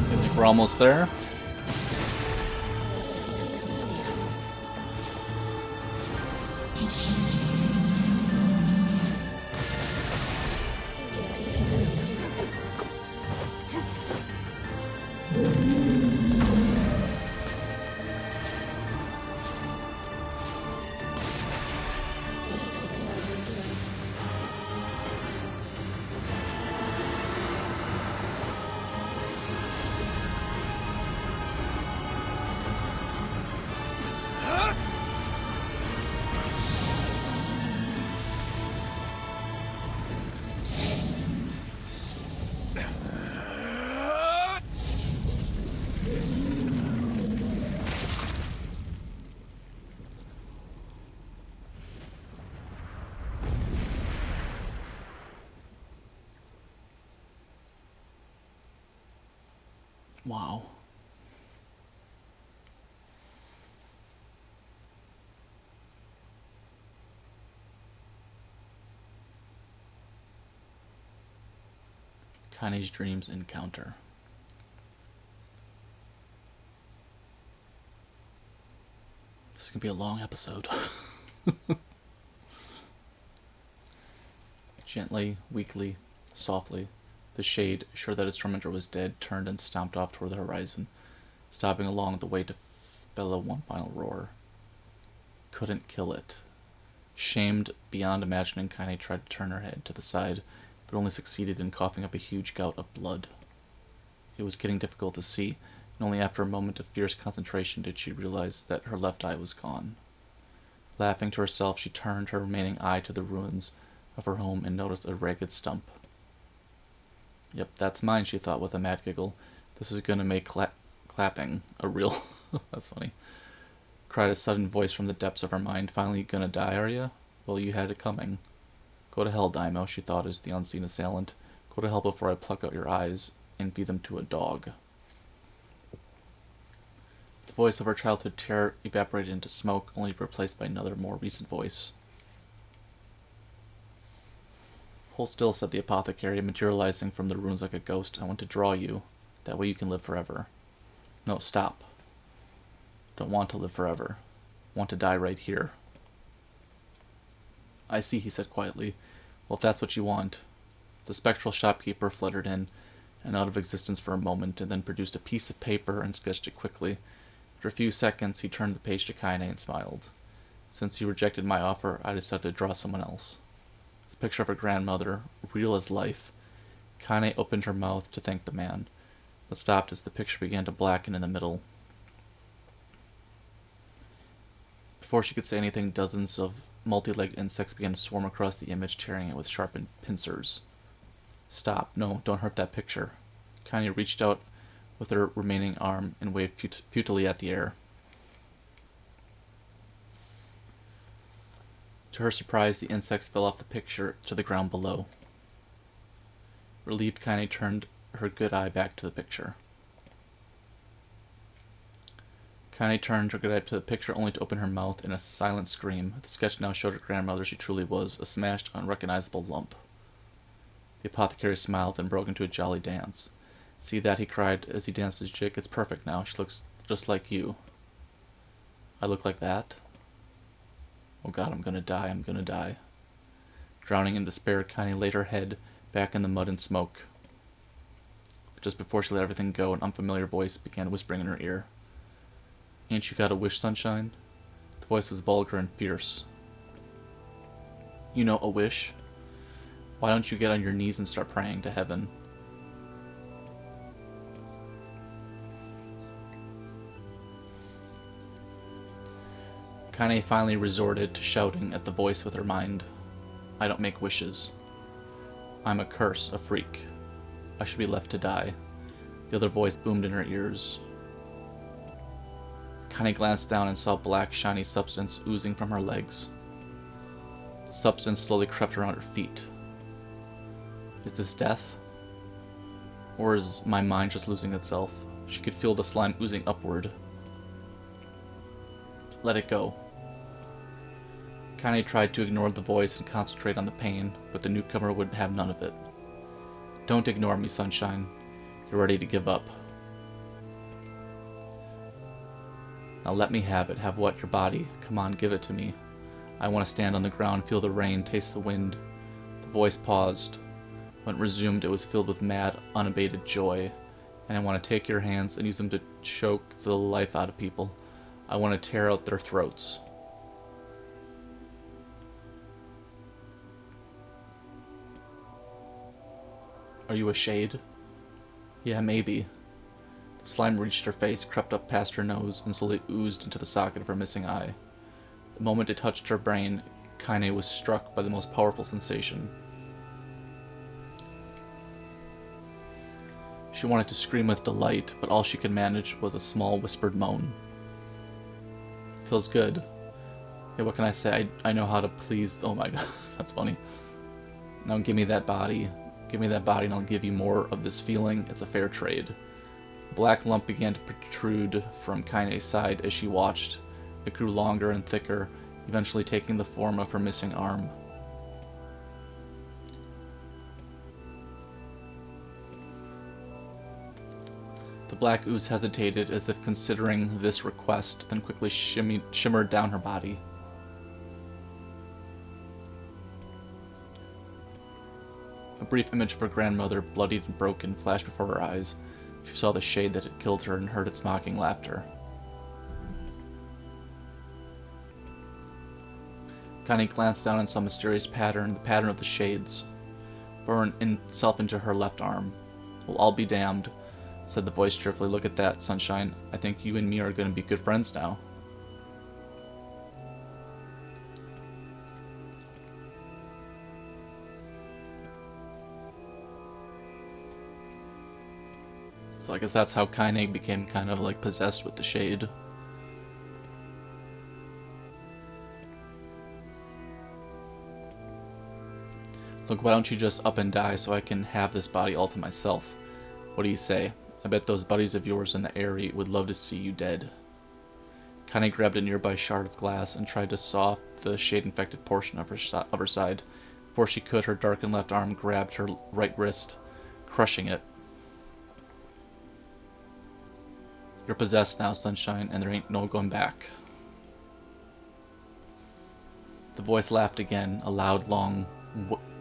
I think we're almost there. Wow. Kaine's dreams encounter. This is gonna be a long episode. Gently, weakly, softly, the shade, sure that its tormentor was dead, turned and stomped off toward the horizon, stopping along the way to bellow one final roar. Couldn't kill it. Shamed beyond imagining, Kaine tried to turn her head to the side, but only succeeded in coughing up a huge gout of blood. It was getting difficult to see, and only after a moment of fierce concentration did she realize that her left eye was gone. Laughing to herself, she turned her remaining eye to the ruins of her home and noticed a ragged stump. Yep, that's mine, she thought with a mad giggle. This is gonna make clapping a real... That's funny. Cried a sudden voice from the depths of her mind. Finally gonna die, are ya? Well, you had it coming. Go to hell, Daimo, she thought as the unseen assailant. Go to hell before I pluck out your eyes and feed them to a dog. The voice of her childhood terror evaporated into smoke, only replaced by another, more recent voice. Hold still, said the apothecary, materializing from the ruins like a ghost. I want to draw you. That way you can live forever. No, stop. Don't want to live forever. Want to die right here. I see, he said quietly. Well, if that's what you want. The spectral shopkeeper fluttered in and out of existence for a moment, and then produced a piece of paper and sketched it quickly. After a few seconds, he turned the page to Kaine and smiled. Since you rejected my offer, I decided to draw someone else. It was a picture of her grandmother, real as life. Kaine opened her mouth to thank the man, but stopped as the picture began to blacken in the middle. Before she could say anything, dozens of multi-legged insects began to swarm across the image, tearing it with sharpened pincers. Stop. No, don't hurt that picture. Kaine reached out with her remaining arm and waved futilely at the air. To her surprise, the insects fell off the picture to the ground below. Relieved, Kaine turned her good eye back to the picture. Kaine turned her gaze to the picture only to open her mouth in a silent scream. The sketch now showed her grandmother she truly was, a smashed, unrecognizable lump. The apothecary smiled, then broke into a jolly dance. "See that?" he cried as he danced his jig. "It's perfect now. She looks just like you." "I look like that?" "Oh God, I'm gonna die. I'm gonna die." Drowning in despair, Kaine laid her head back in the mud and smoke. Just before she let everything go, an unfamiliar voice began whispering in her ear. "Ain't you got a wish, sunshine?" The voice was vulgar and fierce. "You know, a wish? Why don't you get on your knees and start praying to heaven?" Kaine finally resorted to shouting at the voice with her mind. "I don't make wishes. I'm a curse, a freak. I should be left to die." The other voice boomed in her ears. Kaine glanced down and saw black, shiny substance oozing from her legs. The substance slowly crept around her feet. Is this death? Or is my mind just losing itself? She could feel the slime oozing upward. Let it go. Kaine tried to ignore the voice and concentrate on the pain, but the newcomer would have none of it. "Don't ignore me, sunshine. You're ready to give up. Now let me have it. Have what? Your body. Come on, give it to me. I want to stand on the ground, feel the rain, taste the wind." The voice paused. When it resumed, it was filled with mad, unabated joy. "And I want to take your hands and use them to choke the life out of people. I want to tear out their throats." "Are you a shade?" "Yeah, maybe." The slime reached her face, crept up past her nose, and slowly oozed into the socket of her missing eye. The moment it touched her brain, Kaine was struck by the most powerful sensation. She wanted to scream with delight, but all she could manage was a small whispered moan. "Feels good. Hey, what can I say? I know how to please..." Oh my God, that's funny. "Now give me that body. Give me that body and I'll give you more of this feeling. It's a fair trade." A black lump began to protrude from Kaine's side as she watched. It grew longer and thicker, eventually taking the form of her missing arm. The black ooze hesitated as if considering this request, then quickly shimmered down her body. A brief image of her grandmother, bloodied and broken, flashed before her eyes. She saw the shade that had killed her and heard its mocking laughter. Kaine glanced down and saw a mysterious pattern, the pattern of the shades, burn itself into her left arm. "Well, I'll be damned," said the voice cheerfully. "Look at that, sunshine. I think you and me are going to be good friends now." So I guess that's how Kaine became kind of like possessed with the shade. "Look, why don't you just up and die so I can have this body all to myself? What do you say? I bet those buddies of yours in the Eyrie would love to see you dead." Kaine grabbed a nearby shard of glass and tried to saw off the shade-infected portion of her side. Before she could, her darkened left arm grabbed her right wrist, crushing it. "You're possessed now, sunshine, and there ain't no going back." The voice laughed again, a loud, long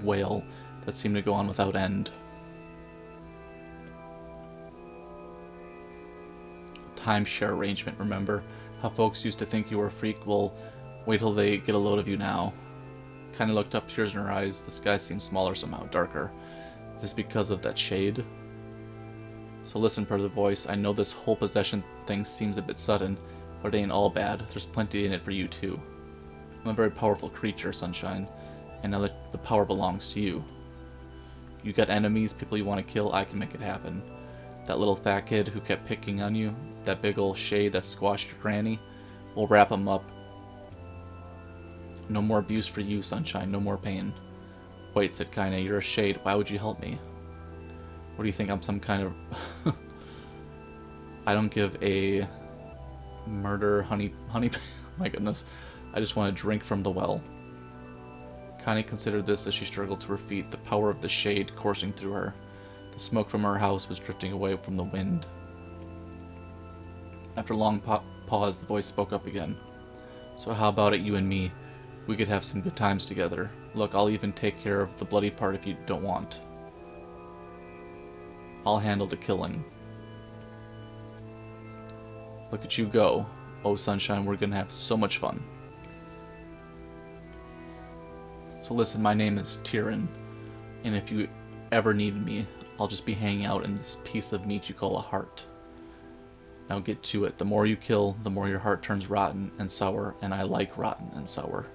wail that seemed to go on without end. Timeshare arrangement, remember? How folks used to think you were a freak? Well, wait till they get a load of you now. Kaine looked up, tears in her eyes. The sky seemed smaller somehow, darker. Is this because of that shade? "So listen," purred the voice. "I know this whole possession thing seems a bit sudden, but it ain't all bad. There's plenty in it for you too. I'm a very powerful creature, sunshine, and now that the power belongs to you. You got enemies, people you want to kill, I can make it happen. That little fat kid who kept picking on you, that big old shade that squashed your granny, we'll wrap him up. No more abuse for you, sunshine, no more pain." "Wait," said Kaine, "you're a shade. Why would you help me? What do you think, I'm some kind of..." I don't give a Murder, honey, my goodness. I just want to drink from the well. Connie considered this as she struggled to her feet, the power of the shade coursing through her. The smoke from her house was drifting away from the wind. After a long pause, the voice spoke up again. So how about it, you and me? We could have some good times together. Look, I'll even take care of the bloody part if you don't want. I'll handle the killing. Look at you go. Oh, sunshine, we're gonna have so much fun. So listen, my name is Tyrion, and if you ever need me, I'll just be hanging out in this piece of meat you call a heart. Now get to it. The more you kill, the more your heart turns rotten and sour, and I like rotten and sour.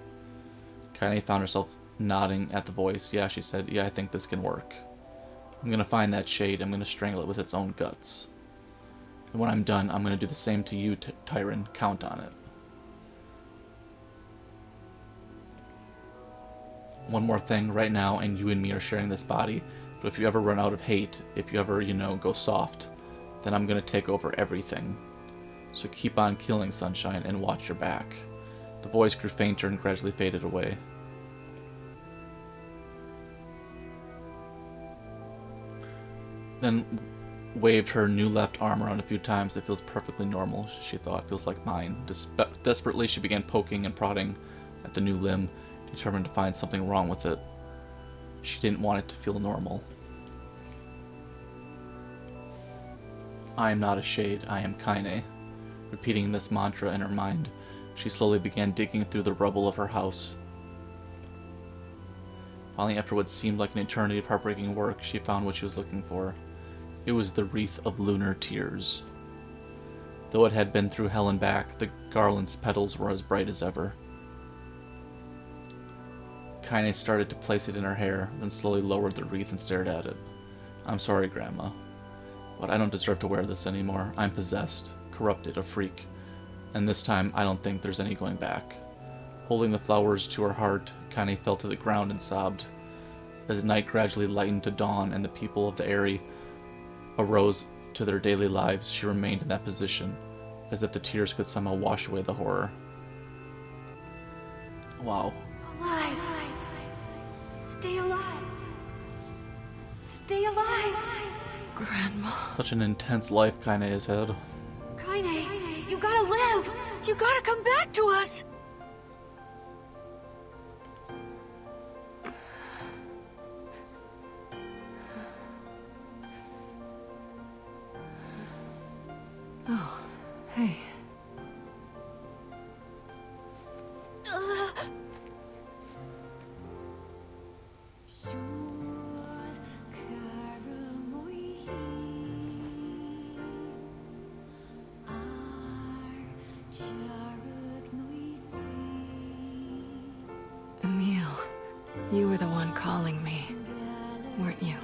Kaine found herself nodding at the voice. Yeah, she said, yeah, I think this can work. I'm gonna find that shade, I'm gonna strangle it with its own guts. And when I'm done, I'm gonna do the same to you, Tyrion. Count on it. One more thing, right now, and you and me are sharing this body, but if you ever run out of hate, if you ever, go soft, then I'm gonna take over everything. So keep on killing, Sunshine, and watch your back. The voice grew fainter and gradually faded away. Then waved her new left arm around a few times. It feels perfectly normal, she thought. It feels like mine. Desperately, she began poking and prodding at the new limb, determined to find something wrong with it. She didn't want it to feel normal. I am not a shade, I am Kaine. Repeating this mantra in her mind, she slowly began digging through the rubble of her house. Finally, after what seemed like an eternity of heartbreaking work, she found what she was looking for. It was the wreath of lunar tears. Though it had been through hell and back, the garland's petals were as bright as ever. Kaine started to place it in her hair, then slowly lowered the wreath and stared at it. I'm sorry, Grandma, but I don't deserve to wear this anymore. I'm possessed, corrupted, a freak, and this time I don't think there's any going back. Holding the flowers to her heart, Kaine fell to the ground and sobbed. As night gradually lightened to dawn and the people of the area arose to their daily lives, she remained in that position, as if the tears could somehow wash away the horror. Wow. Alive! Stay alive! Stay alive! Grandma. Such an intense life Kaine has had. Kaine, you gotta live! You gotta come back to us! Oh, hey. Emil, you were the one calling me, weren't you?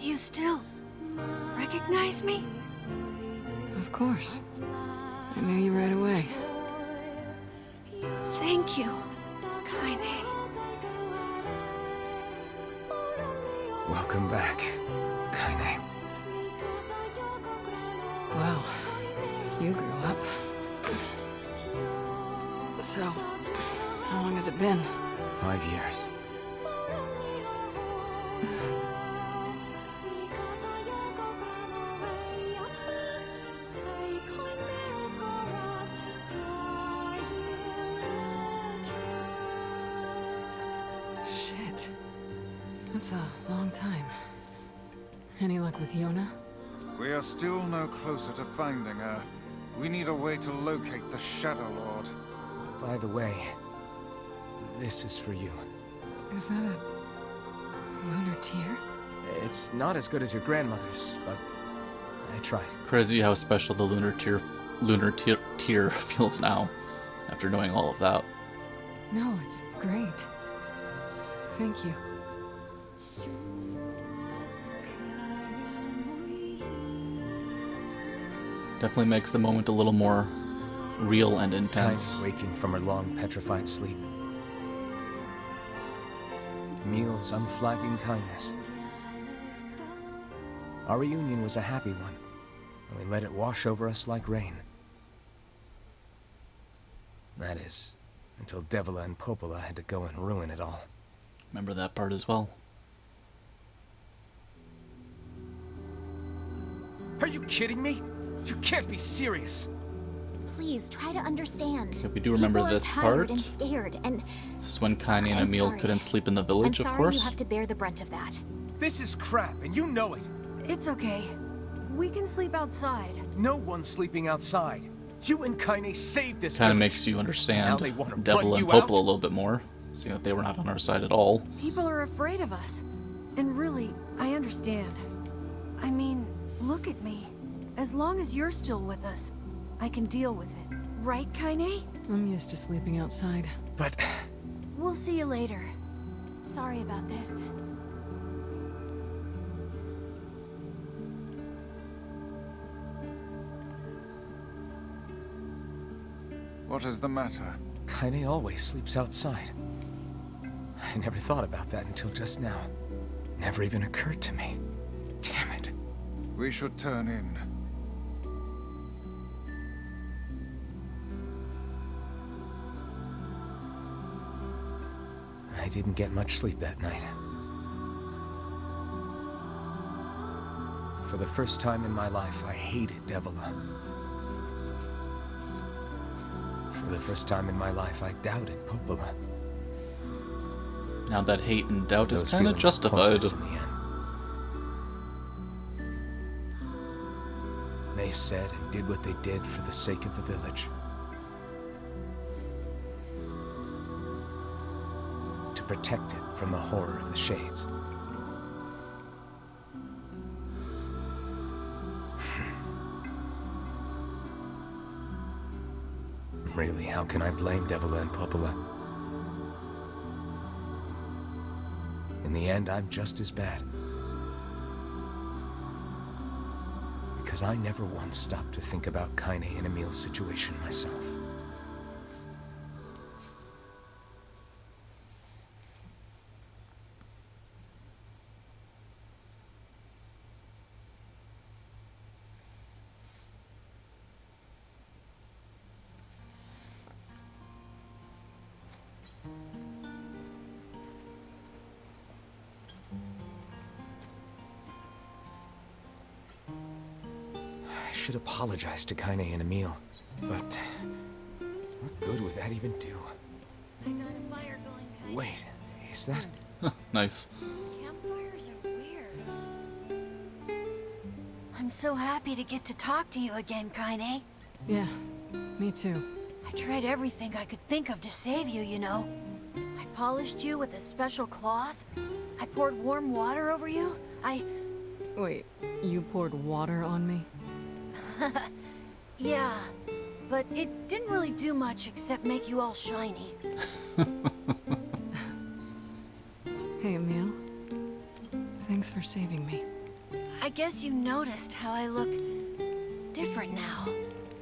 You still recognize me? Of course. I knew you right away. Thank you, Kaine. Welcome back, Kaine. Wow, you grew up. So, how long has it been? 5 years. Shit. That's a long time. Any luck with Yonah? We are still no closer to finding her. We need a way to locate the Shadow Lord. By the way, this is for you. Is that a lunar tear? It's not as good as your grandmother's, but I tried. Crazy how special the lunar tear feels now, after knowing all of that. No, it's great. Thank you. Definitely makes the moment a little more real and intense. Kaine waking from her long petrified sleep. Emil's unflagging kindness. Our reunion was a happy one. and we let it wash over us like rain. That is, until Devila and Popola had to go and ruin it all. Remember that part as well. Are you kidding me? You can't be serious. Please try to understand. Yeah, we do remember People are this tired part. and scared, and This is when Kaine and I'm Emil sorry. couldn't sleep in the I'm village, sorry of course. you have to bear the brunt of that. This is crap, and you know it. It's okay. We can sleep outside. No one's sleeping outside. You and Kaine saved this Kind of village. makes you understand Now they wanna run Devil and you Popola out? a little bit more, seeing that they were not on our side at all. People are afraid of us. And really, I understand. I mean, look at me. As long as you're still with us, I can deal with it. Right, Kaine? I'm used to sleeping outside. But We'll see you later. Sorry about this. What is the matter? Kaine always sleeps outside. I never thought about that until just now. Never even occurred to me. Damn it. We should turn in. I didn't get much sleep that night. For the first time in my life, I hated Devila. For the first time in my life, I doubted Popola. Now that hate and doubt is Those kind of feelings were justified. pointless in the end. They said and did what they did for the sake of the village. To protect it from the horror of the Shades. Really, how can I blame Devila and Popola? In the end, I'm just as bad. Because I never once stopped to think about Kaine and Emil's situation myself. I should apologize to Kaine and Emil, but what good would that even do? I got a fire going, Kaine. Wait, is that? Nice. Campfires are weird. I'm so happy to get to talk to you again, Kaine. Yeah, me too. I tried everything I could think of to save you, you know. I polished you with a special cloth. I poured warm water over you. Wait, you poured water on me? Yeah, but it didn't really do much except make you all shiny. Hey, Emil. Thanks for saving me. I guess you noticed how I look different now.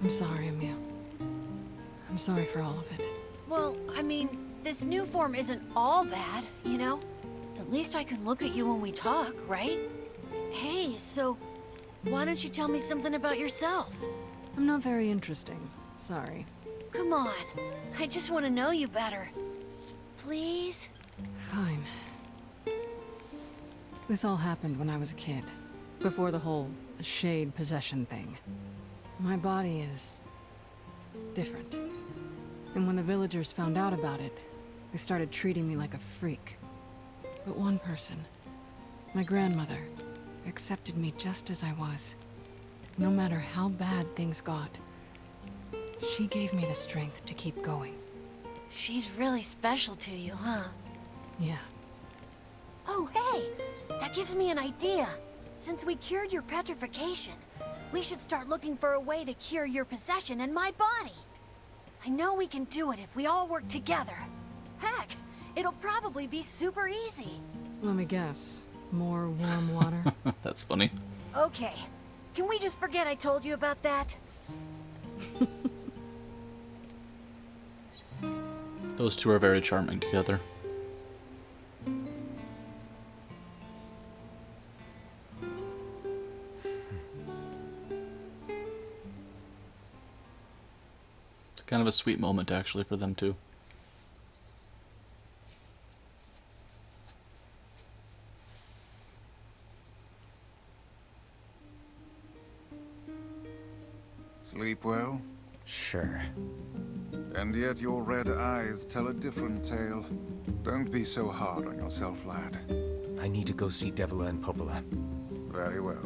I'm sorry, Emil. I'm sorry for all of it. Well, I mean, this new form isn't all bad, you know? At least I can look at you when we talk, right? Hey, so why don't you tell me something about yourself? I'm not very interesting. Sorry. Come on, I just want to know you better. Please? Fine. This all happened when I was a kid. Before the whole shade possession thing. My body is different. And when the villagers found out about it, they started treating me like a freak. But one person, my grandmother, accepted me just as I was. No matter how bad things got. She gave me the strength to keep going. She's really special to you, huh? Yeah. Oh, hey! That gives me an idea. Since we cured your petrification, we should start looking for a way to cure your possession in my body. I know we can do it if we all work together. Heck, it'll probably be super easy. Let me guess. More warm water? That's funny. Okay. Can we just forget I told you about that? Those two are very charming together. kind of a sweet moment, actually, for them too. Sleep well? Sure. And yet your red eyes tell a different tale. Don't be so hard on yourself, lad. I need to go see Devila and Popola. Very well.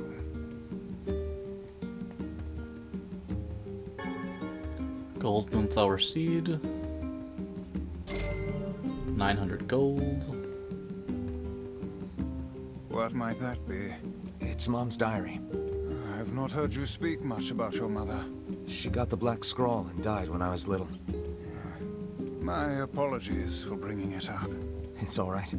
Gold moonflower seed. 900 gold. What might that be? It's Mom's diary. I've not heard you speak much about your mother. She got the Black Scrawl and died when I was little. My apologies for bringing it up. It's all right.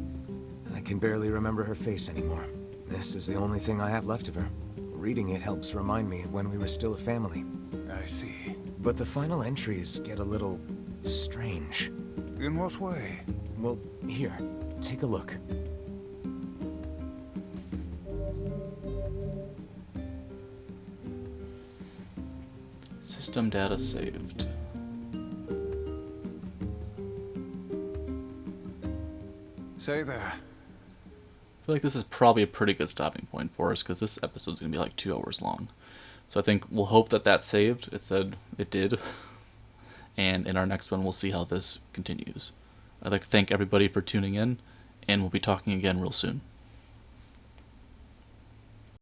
I can barely remember her face anymore. This is the only thing I have left of her. Reading it helps remind me of when we were still a family. I see. But the final entries get a little strange. In what way? Well, here, take a look. System data saved. Say there. I feel like this is probably a pretty good stopping point for us because this episode's going to be like 2 hours long. So I think we'll hope that that saved. It said it did. And in our next one, we'll see how this continues. I'd like to thank everybody for tuning in, and we'll be talking again real soon.